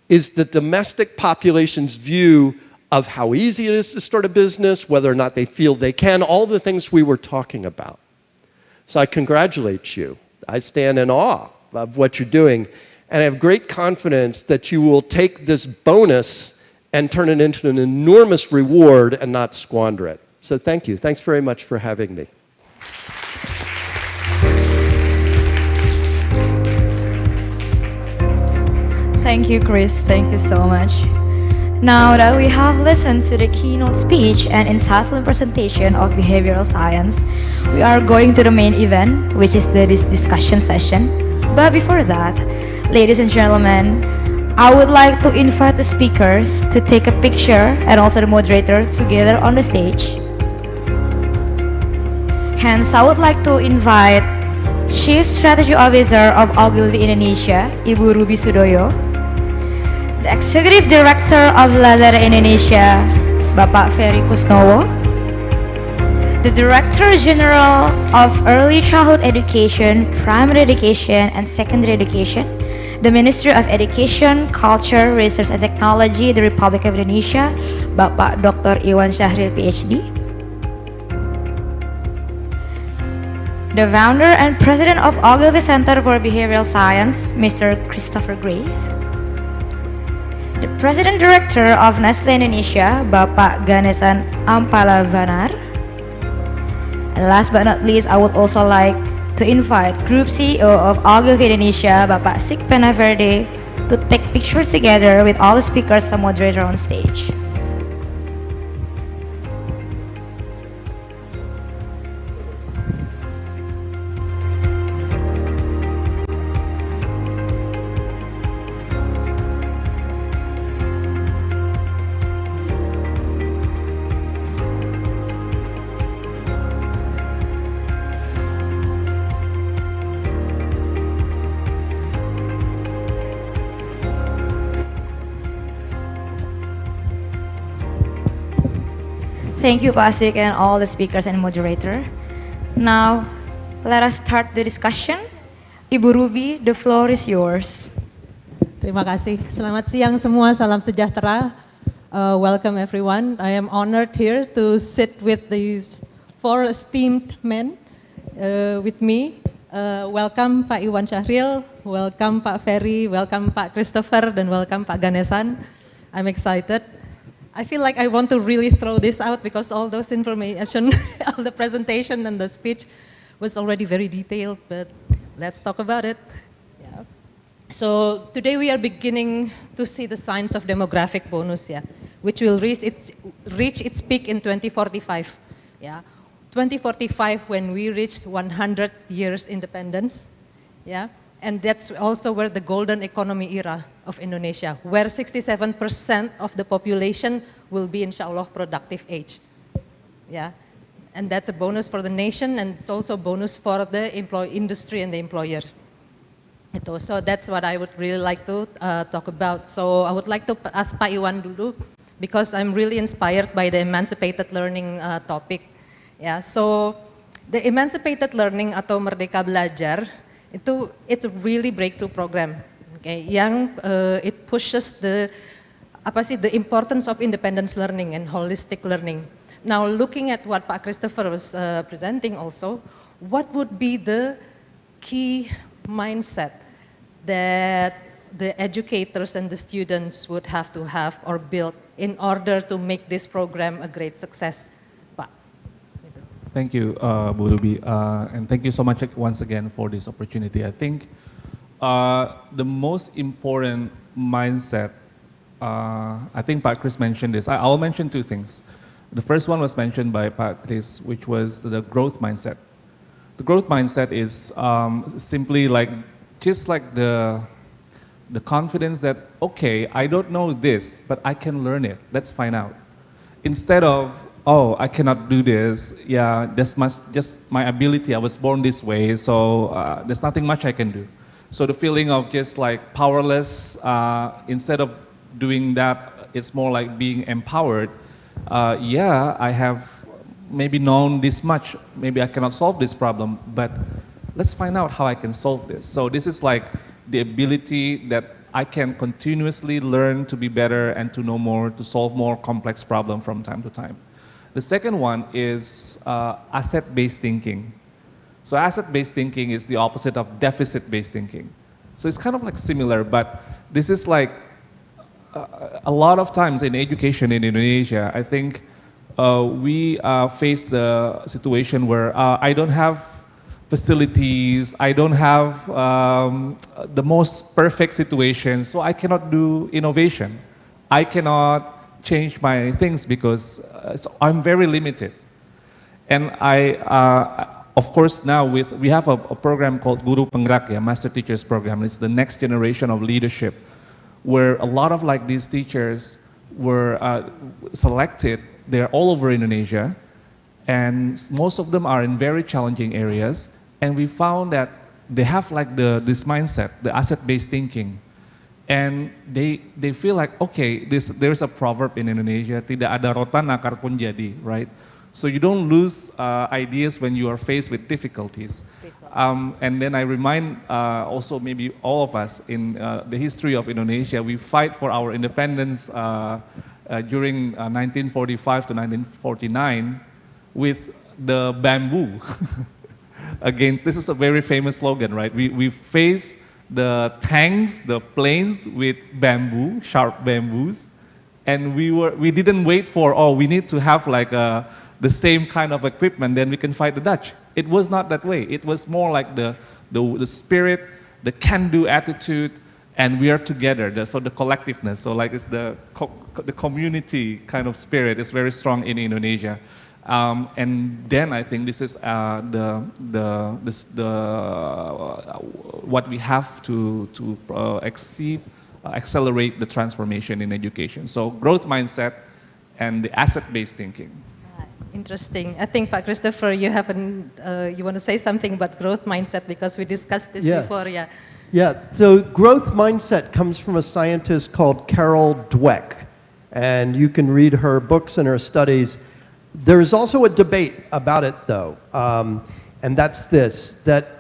G: is the domestic population's view of how easy it is to start a business, whether or not they feel they can, all the things we were talking about. So I congratulate you. I stand in awe of what you're doing, and I have great confidence that you will take this bonus and turn it into an enormous reward and not squander it. So thank you. Thanks very much for having me.
D: Thank you, Chris. Thank you so much. Now that we have listened to the keynote speech and insightful presentation of behavioral science, we are going to the main event, which is the discussion session. But before that, ladies and gentlemen, I would like to invite the speakers to take a picture and also the moderator together on the stage. Hence, I would like to invite Chief Strategy Officer of Ogilvy Indonesia, Ibu Ruby Sudoyo, the Executive Director of Lazada Indonesia, Bapak Ferry Kusnowo, the Director General of Early Childhood Education, Primary Education, and Secondary Education, the Ministry of Education, Culture, Research and Technology, the Republic of Indonesia, Bapak Dr. Iwan Syahril, PhD, the Founder and President of Ogilvy Center for Behavioral Science, Mr. Christopher Grave, the President Director of Nestlé Indonesia, Bapak Ganesan Ampalavanar. And last but not least, I would also like to invite Group CEO of Ogilvy Indonesia, Bapak Sik Penaverde, to take pictures together with all the speakers and moderator on stage. Thank you, Pak Sik, and all the speakers and moderator. Now, let us start the discussion. Ibu Ruby, the floor is yours.
H: Terima kasih. Selamat siang semua, salam sejahtera. Welcome everyone. I am honored here to sit with these four esteemed men with me. Welcome Pak Iwan Syahril, welcome Pak Ferry, welcome Pak Christopher, dan welcome Pak Ganesan. I'm excited. I feel like I want to really throw this out because all those information of the presentation and the speech was already very detailed, but let's talk about it. Yeah. So today we are beginning to see the signs of demographic bonus, yeah, which will reach its peak in 2045. Yeah. 2045 when we reach 100 years independence, yeah. And that's also where the golden economy era of Indonesia, where 67% of the population will be, inshallah, productive age. Yeah, and that's a bonus for the nation, and it's also a bonus for the industry and the employer. So that's what I would really like to talk about. So I would like to ask Pak Iwan dulu, because I'm really inspired by the emancipated learning topic. Yeah, so the emancipated learning atau Merdeka Belajar, it's a really breakthrough program, okay, yang it pushes the importance of independence learning and holistic learning. Now, looking at what Pak Christopher was presenting also, what would be the key mindset that the educators and the students would have to have or build in order to make this program a great success?
F: Thank you, Bu Ruby, and thank you so much once again for this opportunity. I think the most important mindset, I think Pak Chris mentioned this. I'll mention two things. The first one was mentioned by Pak Chris, which was the growth mindset. The growth mindset is simply just like the confidence that, okay, I don't know this, but I can learn it. Let's find out. Instead of, oh, I cannot do this. Yeah, that's just my ability. I was born this way, so there's nothing much I can do. So the feeling of just like powerless, instead of doing that, it's more like being empowered. Yeah, I have maybe known this much. Maybe I cannot solve this problem, but let's find out how I can solve this. So this is like the ability that I can continuously learn to be better and to know more, to solve more complex problems from time to time. The second one is asset-based thinking. So asset-based thinking is the opposite of deficit-based thinking. So it's kind of like similar, but this is like a lot of times in education in Indonesia, I think we face the situation where I don't have facilities, I don't have the most perfect situation, so I cannot do innovation. I cannot change my things because I'm very limited. And of course, now we have a program called Guru Penggerak, Master Teachers Program. It's the next generation of leadership, where a lot of like these teachers were selected. They're all over Indonesia, and most of them are in very challenging areas. And we found that they have like this mindset, the asset-based thinking. And they feel like, okay, there's a proverb in Indonesia, tidak ada rotan akar pun jadi, right? So you don't lose ideas when you are faced with difficulties. And then I remind also maybe all of us in the history of Indonesia, we fight for our independence during 1945 to 1949 with the bamboo. Against, this is a very famous slogan, right? We face the tanks, the planes with bamboo, sharp bamboos, and we didn't wait for, oh, we need to have like the same kind of equipment, then we can fight the Dutch. It was not that way. It was more like the spirit, the can-do attitude, and we are together. So the collectiveness. So like it's the community kind of spirit is very strong in Indonesia. And then I think this is what we have to accelerate the transformation in education. So growth mindset and the asset-based thinking.
H: Interesting. I think, Pak Christopher, you want to say something about growth mindset because we discussed this before. Yeah.
G: Yeah. So growth mindset comes from a scientist called Carol Dweck, and you can read her books and her studies. There's also a debate about it, though, and that's this, that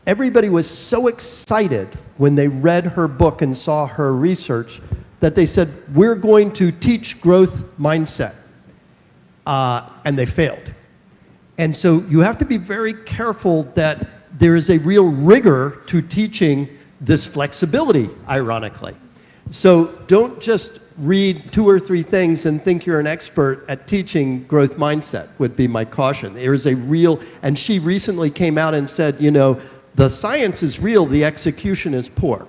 G: everybody was so excited when they read her book and saw her research that they said, we're going to teach growth mindset, and they failed. And so you have to be very careful that there is a real rigor to teaching this flexibility, ironically. So don't just read 2 or 3 things and think you're an expert at teaching growth mindset, would be my caution. There is a real, and she recently came out and said, you know, the science is real, the execution is poor.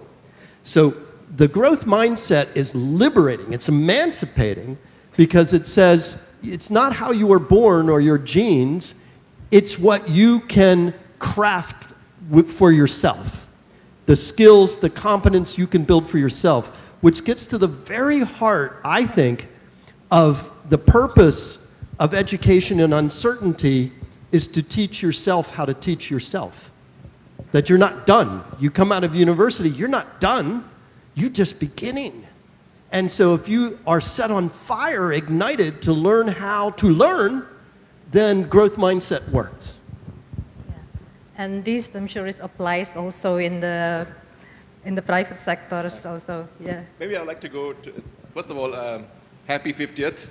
G: So the growth mindset is liberating, it's emancipating, because it says it's not how you were born or your genes, it's what you can craft for yourself. The skills, the competence you can build for yourself, which gets to the very heart, I think, of the purpose of education in uncertainty is to teach yourself how to teach yourself. That you're not done. You come out of university, you're not done, you're just beginning. And so if you are set on fire, ignited to learn how to learn, then growth mindset works.
H: Yeah. And this, I'm sure, applies also in the private sectors also, yeah.
I: Maybe I'd like to go to, first of all, happy 50th.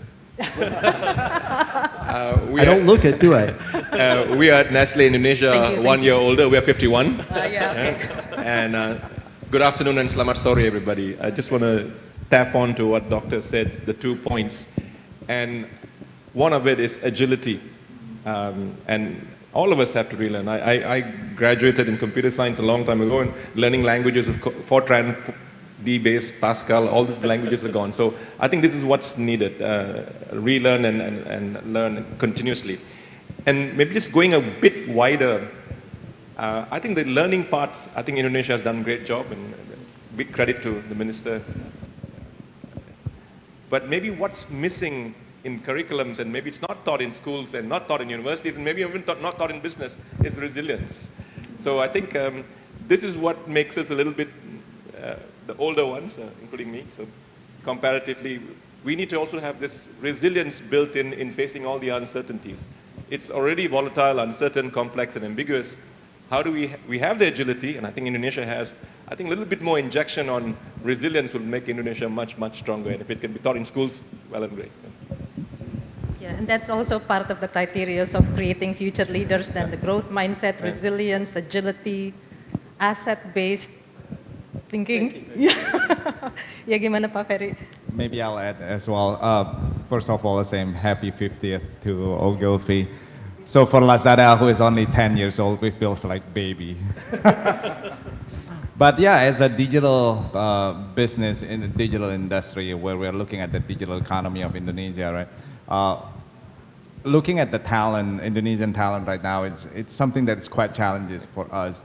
G: I don't look it, do I?
I: We are at Nestlé Indonesia,
H: Thank you.
I: 1 year older, we are 51.
H: Yeah, okay.
I: And good afternoon and selamat sore, everybody. I just want to tap on to what Doctor said, the 2 points. And one of it is agility. And all of us have to relearn. I graduated in computer science a long time ago, and learning languages of Fortran, D-based, Pascal, all these languages are gone. So I think this is what's needed, relearn and learn continuously. And maybe just going a bit wider, I think the learning parts, I think Indonesia has done a great job, and big credit to the minister. But maybe what's missing in curriculums, and maybe it's not taught in schools and not taught in universities, and maybe even not taught in business, is resilience. So I think this is what makes us a little bit, the older ones, including me, so comparatively, we need to also have this resilience built in facing all the uncertainties. It's already volatile, uncertain, complex, and ambiguous. How do we have the agility, and I think Indonesia has, I think a little bit more injection on resilience will make Indonesia much, much stronger, and if it can be taught in schools, well and great.
H: Yeah, and that's also part of the criteria of creating future leaders, then the growth mindset, resilience, agility, asset-based thinking. Yeah. Ya gimana Pak Ferry?
J: Maybe I'll add as well. First of all, the same happy 50th to Ogilvy. So for Lazada, who is only 10 years old, we feels like baby. But yeah, as a digital business in the digital industry, where we're looking at the digital economy of Indonesia, right? Looking at the talent, Indonesian talent right now, it's something that is quite challenging for us.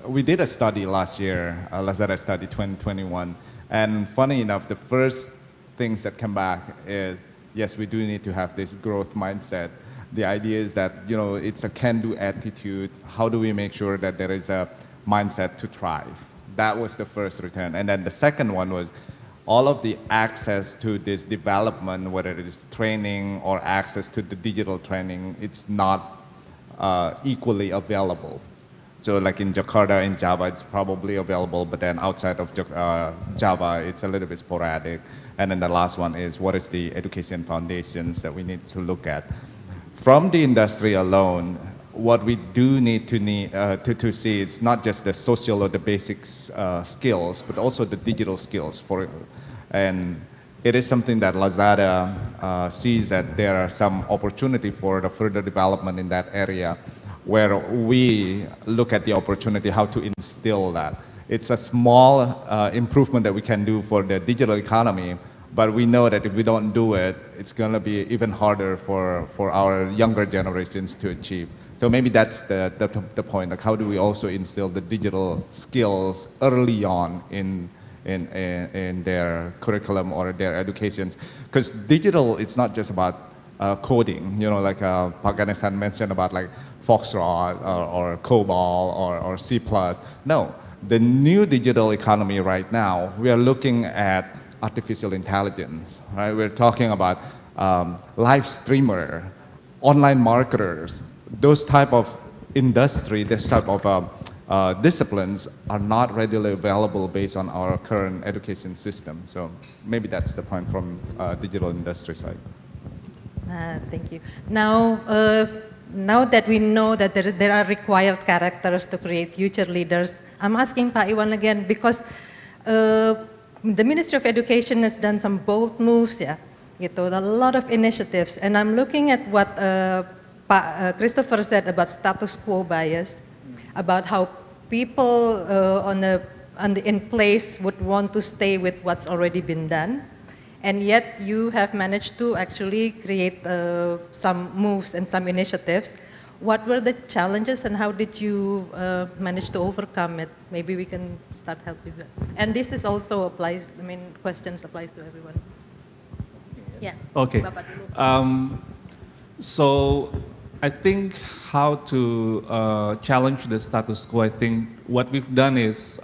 J: We did a study last year, Lazada study 2021, and funny enough, the first things that come back is, yes, we do need to have this growth mindset. The idea is that, you know, it's a can-do attitude. How do we make sure that there is a mindset to thrive? That was the first return. And then the second one was all of the access to this development, whether it is training or access to the digital training, it's not equally available. So like in Jakarta, in Java, it's probably available, but then outside of Java, it's a little bit sporadic. And then the last one is, what is the education foundations that we need to look at? From the industry alone, what we do need to see is not just the social or the basics skills, but also the digital skills. And it is something that Lazada sees that there are some opportunity for the further development in that area, where we look at the opportunity how to instill that. It's a small improvement that we can do for the digital economy, but we know that if we don't do it, it's going to be even harder for our younger generations to achieve. So maybe that's the point, like how do we also instill the digital skills early on in their curriculum or their educations? Because digital, it's not just about coding, you know, like Pak Ganesan mentioned about like Foxtrot or COBOL or C++. No, the new digital economy right now, we are looking at artificial intelligence, right? We're talking about live streamer, online marketers. Those type of industry, this type of disciplines are not readily available based on our current education system. So maybe that's the point from digital industry side.
H: Thank you. Now that we know that there are required characters to create future leaders, I'm asking Pak Iwan again because the Ministry of Education has done some bold moves, yeah, gitu, a lot of initiatives, and I'm looking at what Pak Christopher said about status quo bias, about how people in place would want to stay with what's already been done. And yet you have managed to actually create some moves and some initiatives. What were the challenges and how did you manage to overcome it? Maybe we can start helping that. And this is also applies, I mean, questions applies to everyone. Yeah.
F: Okay. So I think how to challenge the status quo, I think what we've done is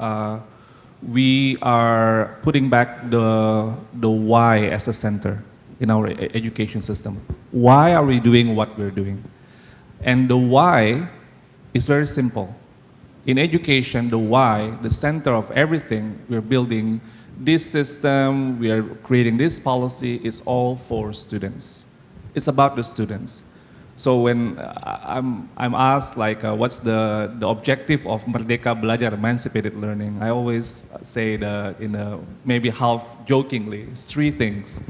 F: we are putting back the why as a center in our education system. Why are we doing what we're doing? And the why is very simple. In education, the why, the center of everything, we're building this system, we are creating this policy, is all for students. It's about the students. So when I'm asked like what's the objective of Merdeka Belajar, emancipated learning, I always say maybe half jokingly, it's three things.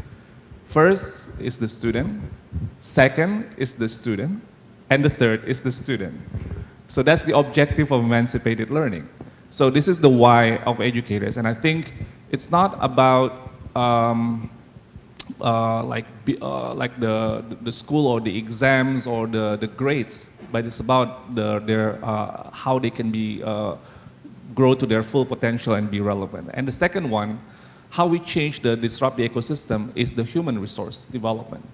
F: First is the student, second is the student, and the third is the student. So that's the objective of emancipated learning. So this is the why of educators, and I think it's not about like the school or the exams or the grades, but it's about their how they can be grow to their full potential and be relevant. And the second one, how we disrupt the ecosystem, is the human resource development.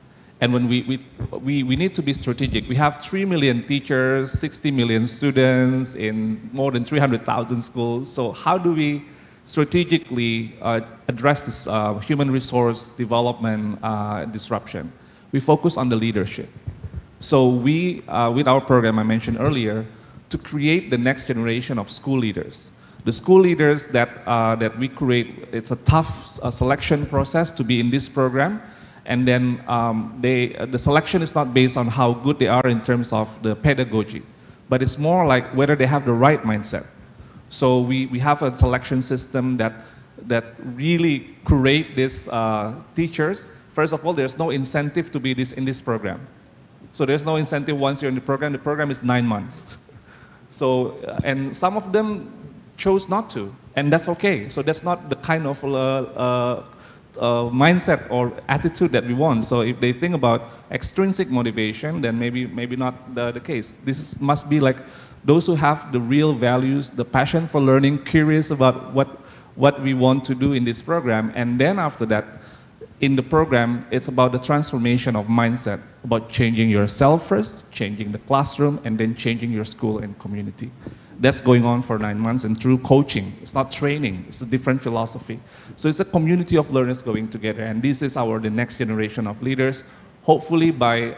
F: And when we need to be strategic. We have 3 million teachers, 60 million students in more than 300,000 schools. So how do we strategically address this human resource development disruption? We focus on the leadership. So we, with our program I mentioned earlier, to create the next generation of school leaders. The school leaders that we create, it's a tough selection process to be in this program. And then the selection is not based on how good they are in terms of the pedagogy, but it's more like whether they have the right mindset. So we have a selection system that that really create these teachers. First of all, there's no incentive to be in this program. So there's no incentive once you're in the program is 9 months. So, and some of them chose not to, and that's okay. So that's not the kind of mindset or attitude that we want. So if they think about extrinsic motivation, then maybe not the case. Must be like those who have the real values, the passion for learning, curious about what we want to do in this program, and then after that, in the program, it's about the transformation of mindset, about changing yourself first, changing the classroom, and then changing your school and community. That's going on for 9 months, and through coaching. It's not training, it's a different philosophy. So it's a community of learners going together, and this is the next generation of leaders. Hopefully by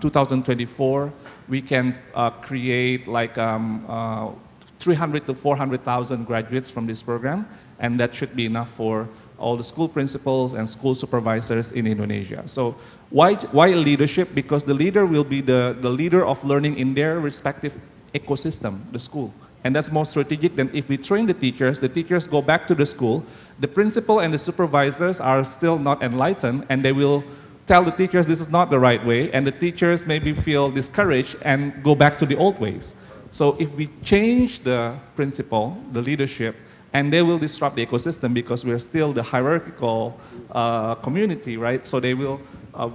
F: 2024, we can create like 300 to 400,000 graduates from this program, and that should be enough for all the school principals and school supervisors in Indonesia. So why leadership? Because the leader will be the leader of learning in their respective ecosystem, the school. And that's more strategic than if we train the teachers go back to the school, the principal and the supervisors are still not enlightened, and they will tell the teachers this is not the right way, and the teachers maybe feel discouraged and go back to the old ways. So if we change the principal, the leadership, and they will disrupt the ecosystem because we're still the hierarchical community, right? So they will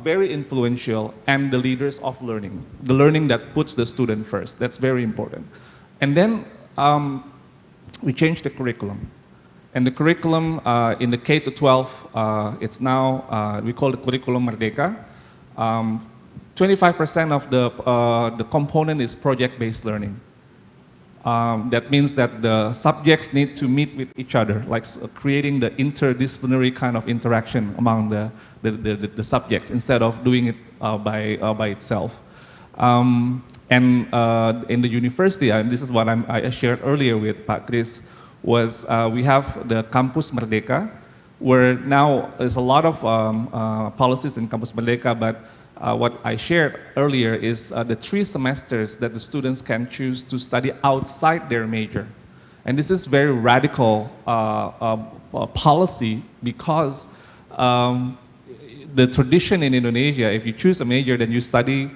F: very influential and the leaders of learning, the learning that puts the student first. That's very important. And then we changed the curriculum. And the curriculum in the K to 12, it's now, we call it Curriculum Merdeka. 25% of the component is project-based learning. That means that the subjects need to meet with each other, like creating the interdisciplinary kind of interaction among the subjects instead of doing it by itself. And in the university, and this is what I shared earlier with Pak Chris, was we have the Campus Merdeka, where now there's a lot of policies in Campus Merdeka, but what I shared earlier is the 3 semesters that the students can choose to study outside their major. And this is very radical policy because the tradition in Indonesia, if you choose a major, then you study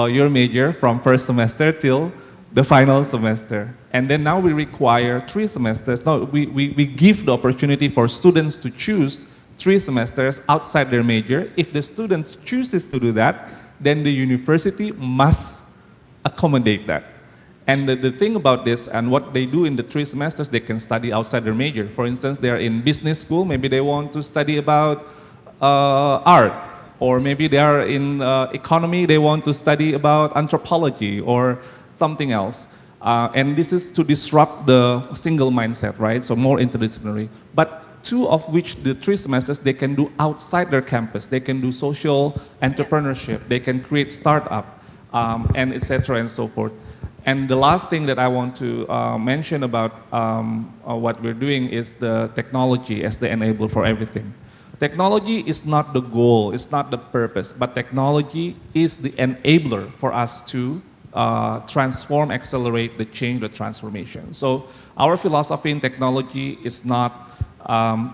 F: your major from first semester till the final semester. And then now we require 3 semesters. No, we give the opportunity for students to choose 3 semesters outside their major. If the student chooses to do that, then the university must accommodate that. And the thing about this, and what they do in the 3 semesters, they can study outside their major. For instance, they're in business school, maybe they want to study about art, or maybe they are in economy, they want to study about anthropology or something else. And this is to disrupt the single mindset, right? So more interdisciplinary. But 2 of which, the 3 semesters, they can do outside their campus. They can do social entrepreneurship. They can create startup, and etc. and so forth. And the last thing that I want to mention about what we're doing is the technology as the enabler for everything. Technology is not the goal, it's not the purpose, but technology is the enabler for us to transform, accelerate the change, the transformation. So our philosophy in technology is not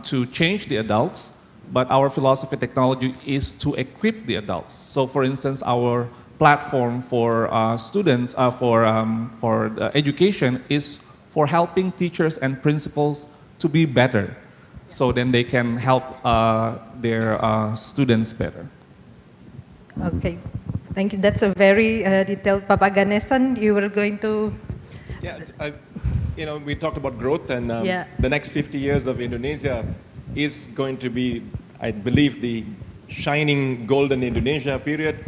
F: to change the adults, but our philosophy technology is to equip the adults. So for instance, our platform for students, for education is for helping teachers and principals to be better. So then they can help their students better.
H: Okay, thank you. That's a very detailed. Papa Ganesan, you were going to...
I: Yeah, we talked about growth, and
H: Yeah.
I: the next 50 years of Indonesia is going to be, I believe, the shining golden Indonesia period.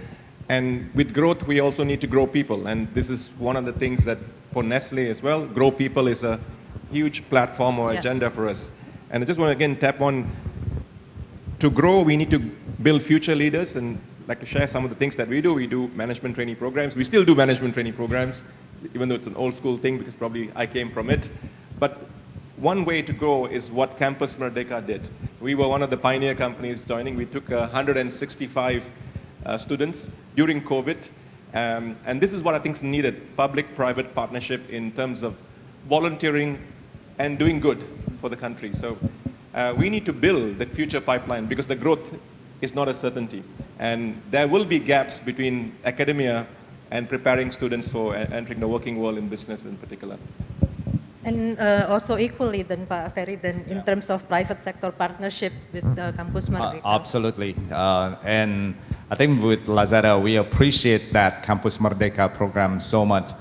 I: And with growth, we also need to grow people. And this is one of the things that for Nestlé as well, grow people is a huge platform or
H: Yeah.
I: agenda for us. And I just want to again tap on, to grow, we need to build future leaders, and I'd like to share some of the things that we do. We do management training programs. We still do management training programs, even though it's an old school thing because probably I came from it. But one way to grow is what Campus Merdeka did. We were one of the pioneer companies joining. We took 165 students during COVID. And this is what I think is needed, public-private partnership in terms of volunteering and doing good for the country. So We need to build the future pipeline because the growth is not a certainty. And there will be gaps between academia and preparing students for entering the working world in business in particular.
H: And also equally then Pak Ferry, then in terms of private sector partnership with Kampus Merdeka.
J: Absolutely. And I think with Lazada, we appreciate that Campus Merdeka program so much.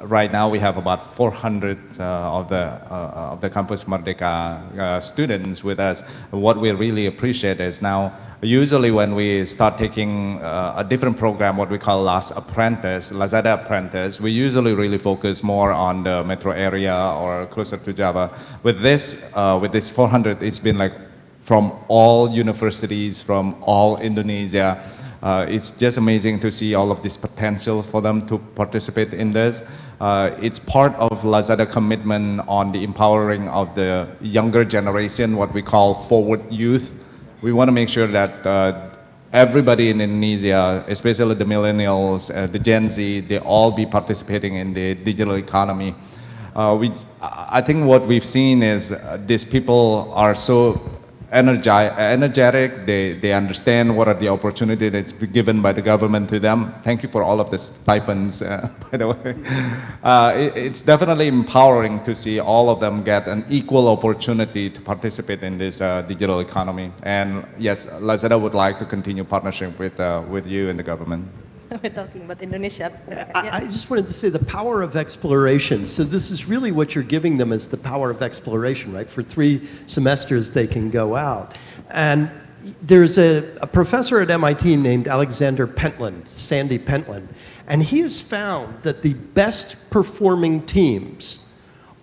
J: Right now, we have about 400 of the Campus Merdeka students with us. What we really appreciate is now, usually when we start taking a different program, what we call Lazada Apprentice, we usually really focus more on the metro area or closer to Java. With this 400, it's been like from all universities, from all Indonesia. It's just amazing to see all of this potential for them to participate in this. It's part of Lazada commitment on the empowering of the younger generation, what we call forward youth. We want to make sure that everybody in Indonesia, especially the millennials, the Gen Z, they all be participating in the digital economy. I think what we've seen is these people are so energetic, they understand what are the opportunities that's been given by the government to them. Thank you for all of the stipends, by the way. It's definitely empowering to see all of them get an equal opportunity to participate in this digital economy. And yes, Lazada would like to continue partnership with you and the government.
H: We're talking about Indonesia.
G: I just wanted to say the power of exploration. So this is really what you're giving them is the power of exploration, right? For 3 semesters, they can go out. And there's a professor at MIT named Alexander Pentland, Sandy Pentland, and he has found that the best performing teams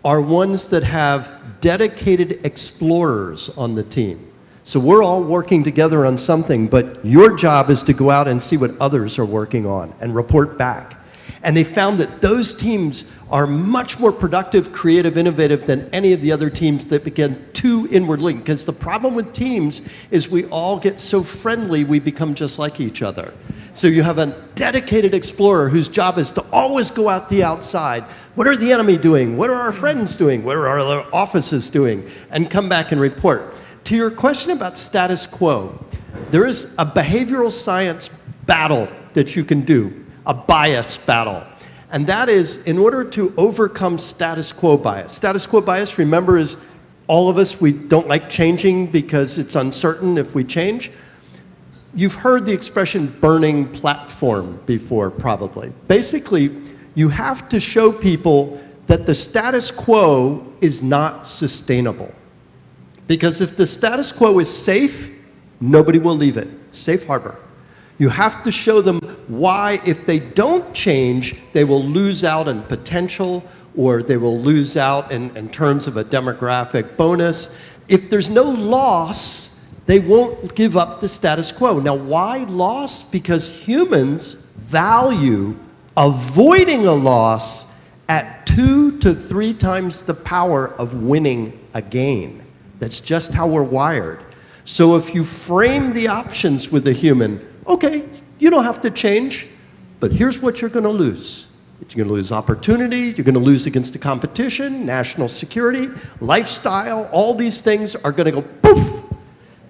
G: are ones that have dedicated explorers on the team. So we're all working together on something, but your job is to go out and see what others are working on and report back. And they found that those teams are much more productive, creative, innovative than any of the other teams that begin too inward linked. Because the problem with teams is we all get so friendly, we become just like each other. So you have a dedicated explorer whose job is to always go out the outside. What are the enemy doing? What are our friends doing? What are our other offices doing? And come back and report. To your question about status quo, there is a behavioral science battle that you can do, a bias battle. And that is in order to overcome status quo bias. Status quo bias, remember, is all of us, we don't like changing because it's uncertain if we change. You've heard the expression burning platform before, probably. Basically, you have to show people that the status quo is not sustainable. Because if the status quo is safe, nobody will leave it. Safe harbor. You have to show them why, if they don't change, they will lose out in potential or they will lose out in terms of a demographic bonus. If there's no loss, they won't give up the status quo. Now, why loss? Because humans value avoiding a loss at 2 to 3 times the power of winning a gain. That's just how we're wired. So if you frame the options with a human, okay, you don't have to change, but here's what you're going to lose. You're going to lose opportunity, you're going to lose against the competition, national security, lifestyle, all these things are going to go poof.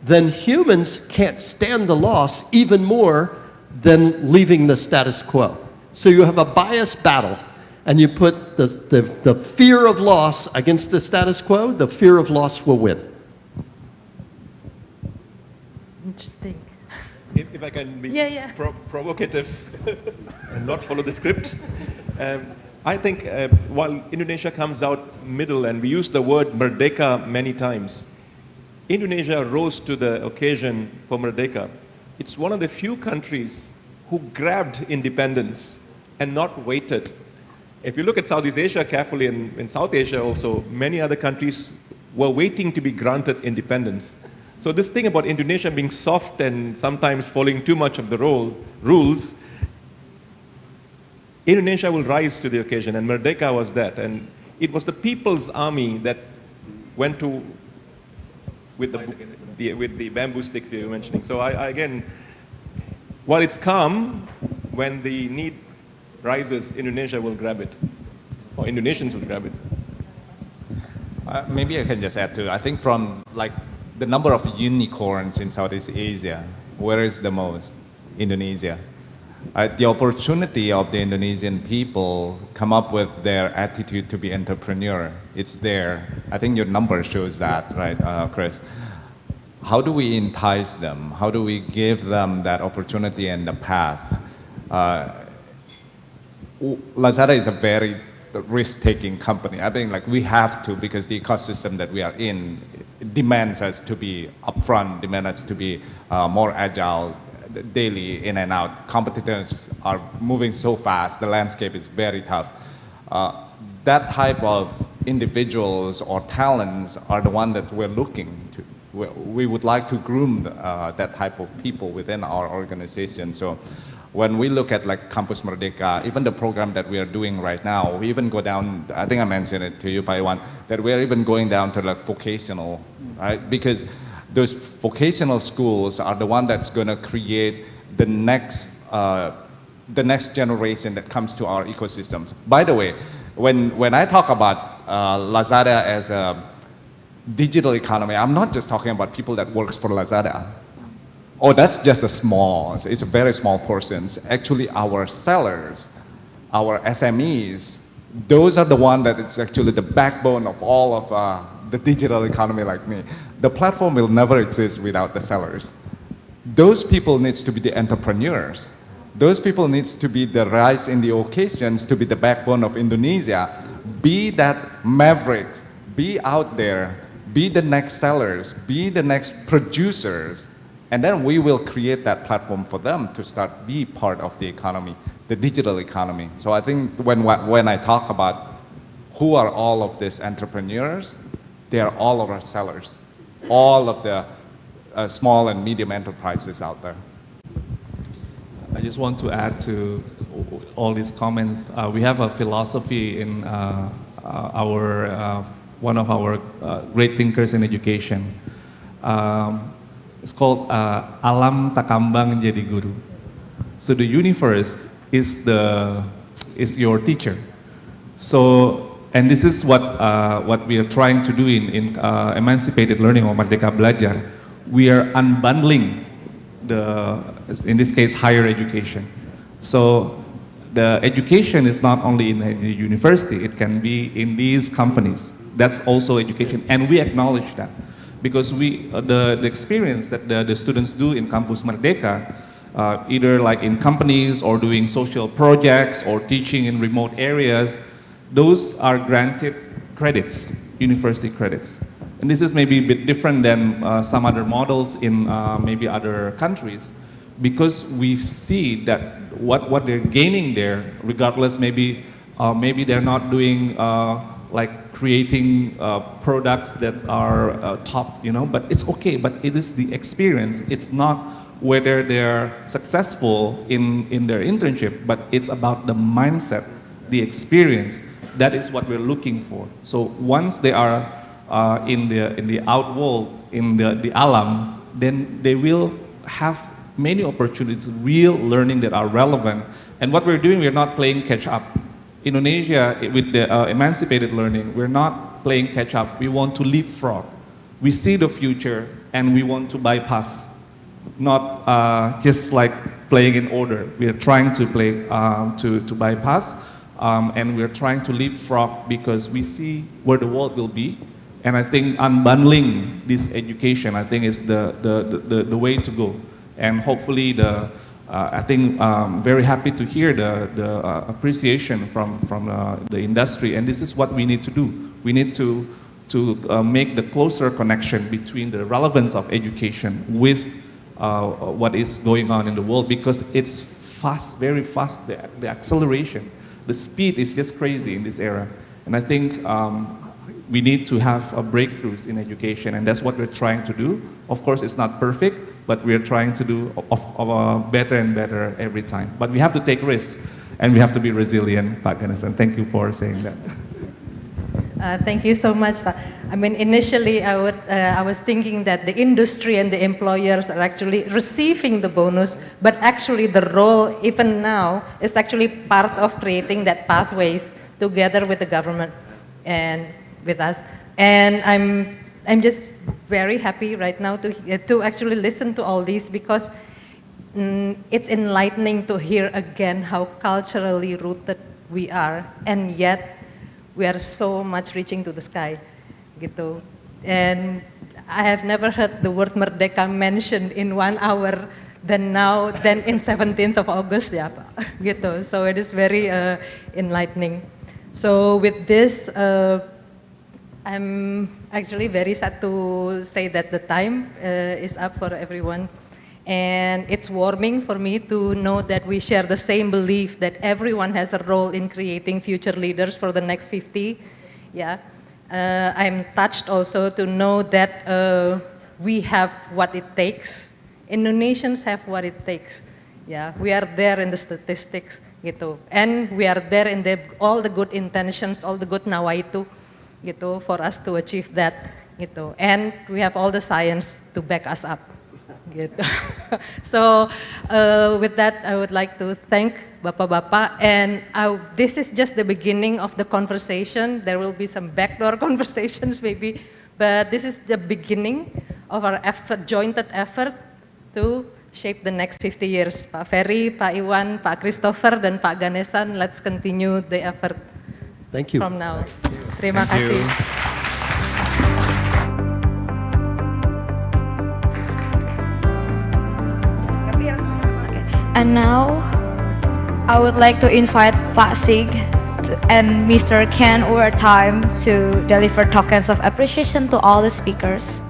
G: Then humans can't stand the loss even more than leaving the status quo. So you have a bias battle. And you put the fear of loss against the status quo, the fear of loss will win.
H: Interesting.
I: If I can be provocative and not follow the script. I think while Indonesia comes out middle, and we use the word Merdeka many times, Indonesia rose to the occasion for Merdeka. It's one of the few countries who grabbed independence and not waited. If you look at Southeast Asia carefully, and in South Asia also, many other countries were waiting to be granted independence. So this thing about Indonesia being soft and sometimes following too much of the rules, Indonesia will rise to the occasion, and Merdeka was that. And it was the people's army that went to, with the bamboo sticks you were mentioning. So again, while it's calm, when the need rises, Indonesia will grab it, or Indonesians will grab it.
J: Maybe I can just add too. I think from like the number of unicorns in Southeast Asia, where is the most? Indonesia. The opportunity of the Indonesian people come up with their attitude to be entrepreneur. It's there. I think your number shows that, right, Chris? How do we entice them? How do we give them that opportunity and the path? Lazada is a very risk-taking company. I think like we have to, because the ecosystem that we are in demands us to be upfront, demands us to be more agile, daily in and out. Competitors are moving so fast. The landscape is very tough. That type of individuals or talents are the one that we're looking to. We would like to groom that type of people within our organization. So when we look at like Campus Merdeka, even the program that we are doing right now, we even go down, I think I mentioned it to you, Paiwan, that we're even going down to like vocational, right? Because those vocational schools are the one that's going to create the next generation that comes to our ecosystems. By the way, when I talk about Lazada as a digital economy, I'm not just talking about people that works for Lazada. Oh, that's just it's a very small portion. Actually, our sellers, our SMEs, those are the one that it's actually the backbone of all of the digital economy like me. The platform will never exist without the sellers. Those people needs to be the entrepreneurs. Those people needs to be the rise in the occasions to be the backbone of Indonesia. Be that maverick, be out there, be the next sellers, be the next producers, and then we will create that platform for them to start be part of the economy, the digital economy. So I think when I talk about who are all of these entrepreneurs, they are all of our sellers, all of the small and medium enterprises out there.
F: I just want to add to all these comments. We have a philosophy in one of our great thinkers in education. It's called Alam Takambang Jadi Guru. So the universe is your teacher. So, and this is what we are trying to do in emancipated learning or Merdeka Belajar. We are unbundling in this case, higher education. So the education is not only in the university, it can be in these companies. That's also education, and we acknowledge that. Because the experience that the students do in Campus Merdeka, either like in companies or doing social projects or teaching in remote areas, those are granted credits, university credits. And this is maybe a bit different than some other models in maybe other countries, because we see that what they're gaining there, regardless maybe they're not doing like creating products that are top, but it's okay, but it is the experience. It's not whether they're successful in their internship, but it's about the mindset, the experience. That is what we're looking for. So once they are in the outworld, in the alam, then they will have many opportunities, real learning that are relevant. And what we're doing, we're not playing catch up. Indonesia, with the emancipated learning, we're not playing catch up. We want to leapfrog. We see the future and we want to bypass, not just like playing in order. We are trying to play to bypass, and we're trying to leapfrog because we see where the world will be. And I think unbundling this education, I think, is the way to go. And hopefully I think very happy to hear the appreciation from the industry, and this is what we need to do. We need to make the closer connection between the relevance of education with what is going on in the world, because it's fast, very fast. The acceleration, the speed is just crazy in this era, and I think we need to have breakthroughs in education, and that's what we're trying to do. Of course, it's not perfect, but we are trying to do better and better every time. But we have to take risks, and we have to be resilient, Pak Ganesh, and thank you for saying that.
H: Thank you so much, Pak. I mean, initially I was thinking that the industry and the employers are actually receiving the bonus, but actually the role, even now, is actually part of creating that pathways together with the government and with us. And I'm just very happy right now to actually listen to all these, because it's enlightening to hear again how culturally rooted we are, and yet we are so much reaching to the sky, gitu. And I have never heard the word merdeka mentioned in 1 hour than in 17th of August, ya Pak, gitu. So it is very enlightening. So with this, I'm actually very sad to say that the time is up for everyone. And it's warming for me to know that we share the same belief that everyone has a role in creating future leaders for the next 50. Yeah. I'm touched also to know that we have what it takes. Indonesians have what it takes. Yeah, we are there in the statistics, gitu. And we are there in all the good intentions, all the good nawaitu, gitu, for us to achieve that, gitu. And we have all the science to back us up, gitu. So with that, I would like to thank Bapak-Bapak, and this is just the beginning of the conversation. There will be some backdoor conversations maybe, but this is the beginning of our effort, jointed effort to shape the next 50 years. Pak Ferry, Pak Iwan, Pak Christopher, dan Pak Ganesan, let's continue the effort.
G: Thank you.
H: From now. Terima
C: Thank you.
H: kasih.
D: And now, I would like to invite Pak Sig and Mr. Ken over time to deliver tokens of appreciation to all the speakers.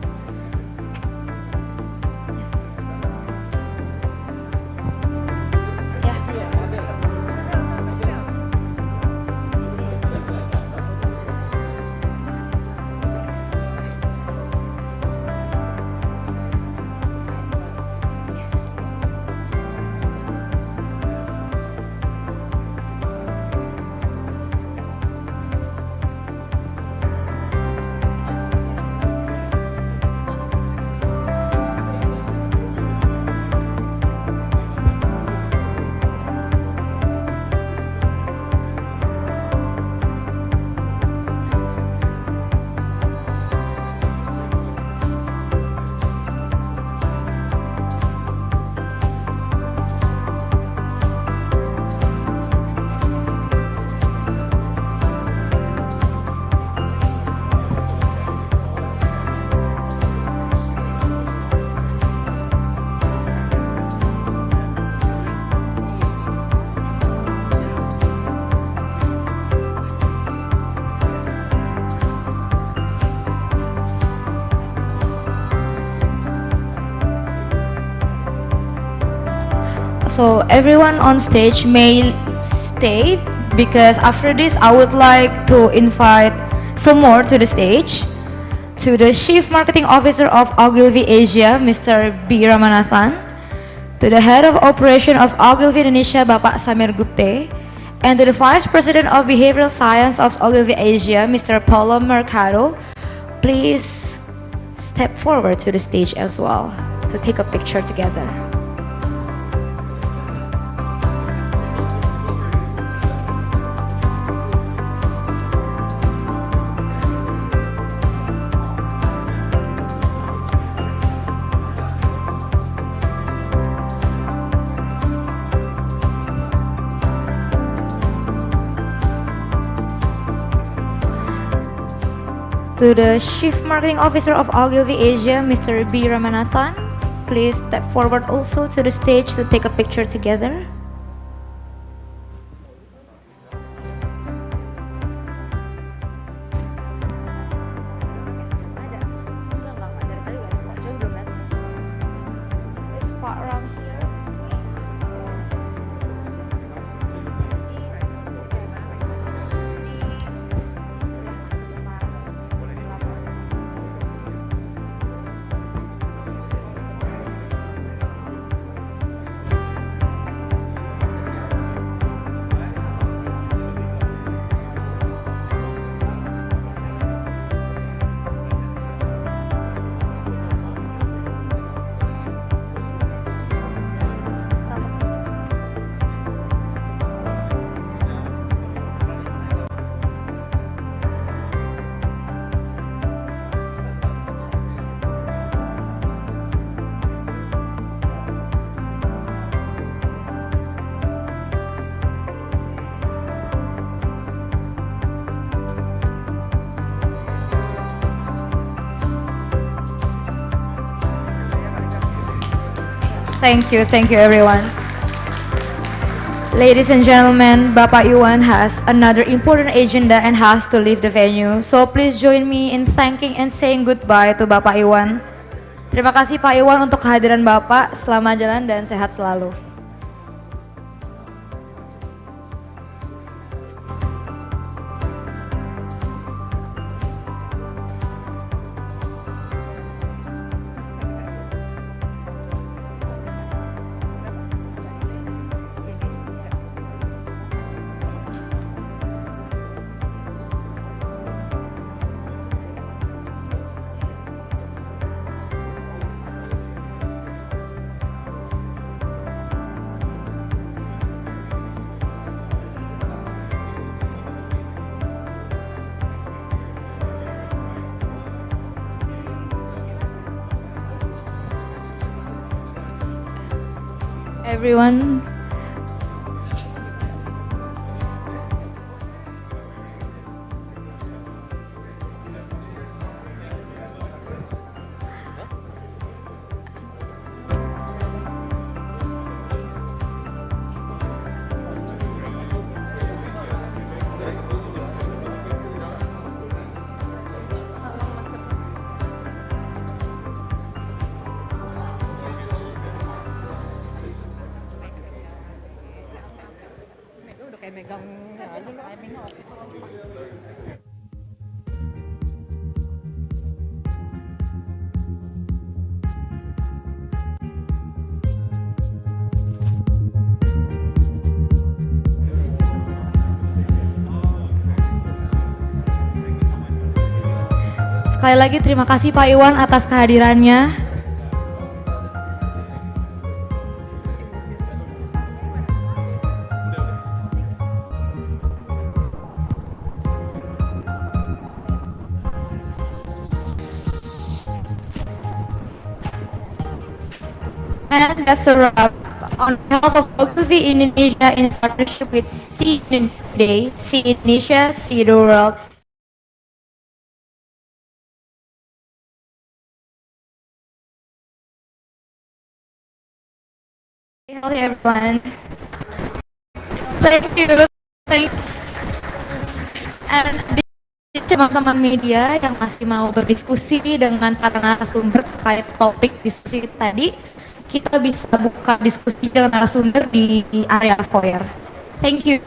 D: So everyone on stage may stay, because after this I would like to invite some more to the stage, to the Chief Marketing Officer of Ogilvy Asia, Mr. B. Ramanathan, to the Head of Operation of Ogilvy Indonesia, Bapak Samir Gupte, and to the Vice President of Behavioral Science of Ogilvy Asia, Mr. Paulo Mercado. Please step forward to the stage as well to take a picture together. To the Chief Marketing Officer of Ogilvy Asia, Mr. B. Ramanathan, please step forward also to the stage to take a picture together. Thank you everyone. Ladies and gentlemen, Bapak Iwan has another important agenda and has to leave the venue. So please join me in thanking and saying goodbye to Bapak Iwan. Terima kasih Pak Iwan untuk kehadiran Bapak. Selamat jalan dan sehat selalu. Everyone, sekali lagi terima kasih Pak Iwan atas kehadirannya. And that's a wrap. On behalf of Ogilvy Indonesia in partnership with See Today, See Indonesia, See the World. Hello everyone. Thank you. And teman-teman media yang masih mau berdiskusi dengan para narasumber terkait topik diskusi tadi, kita bisa buka diskusi dengan narasumber di area foyer. Thank you.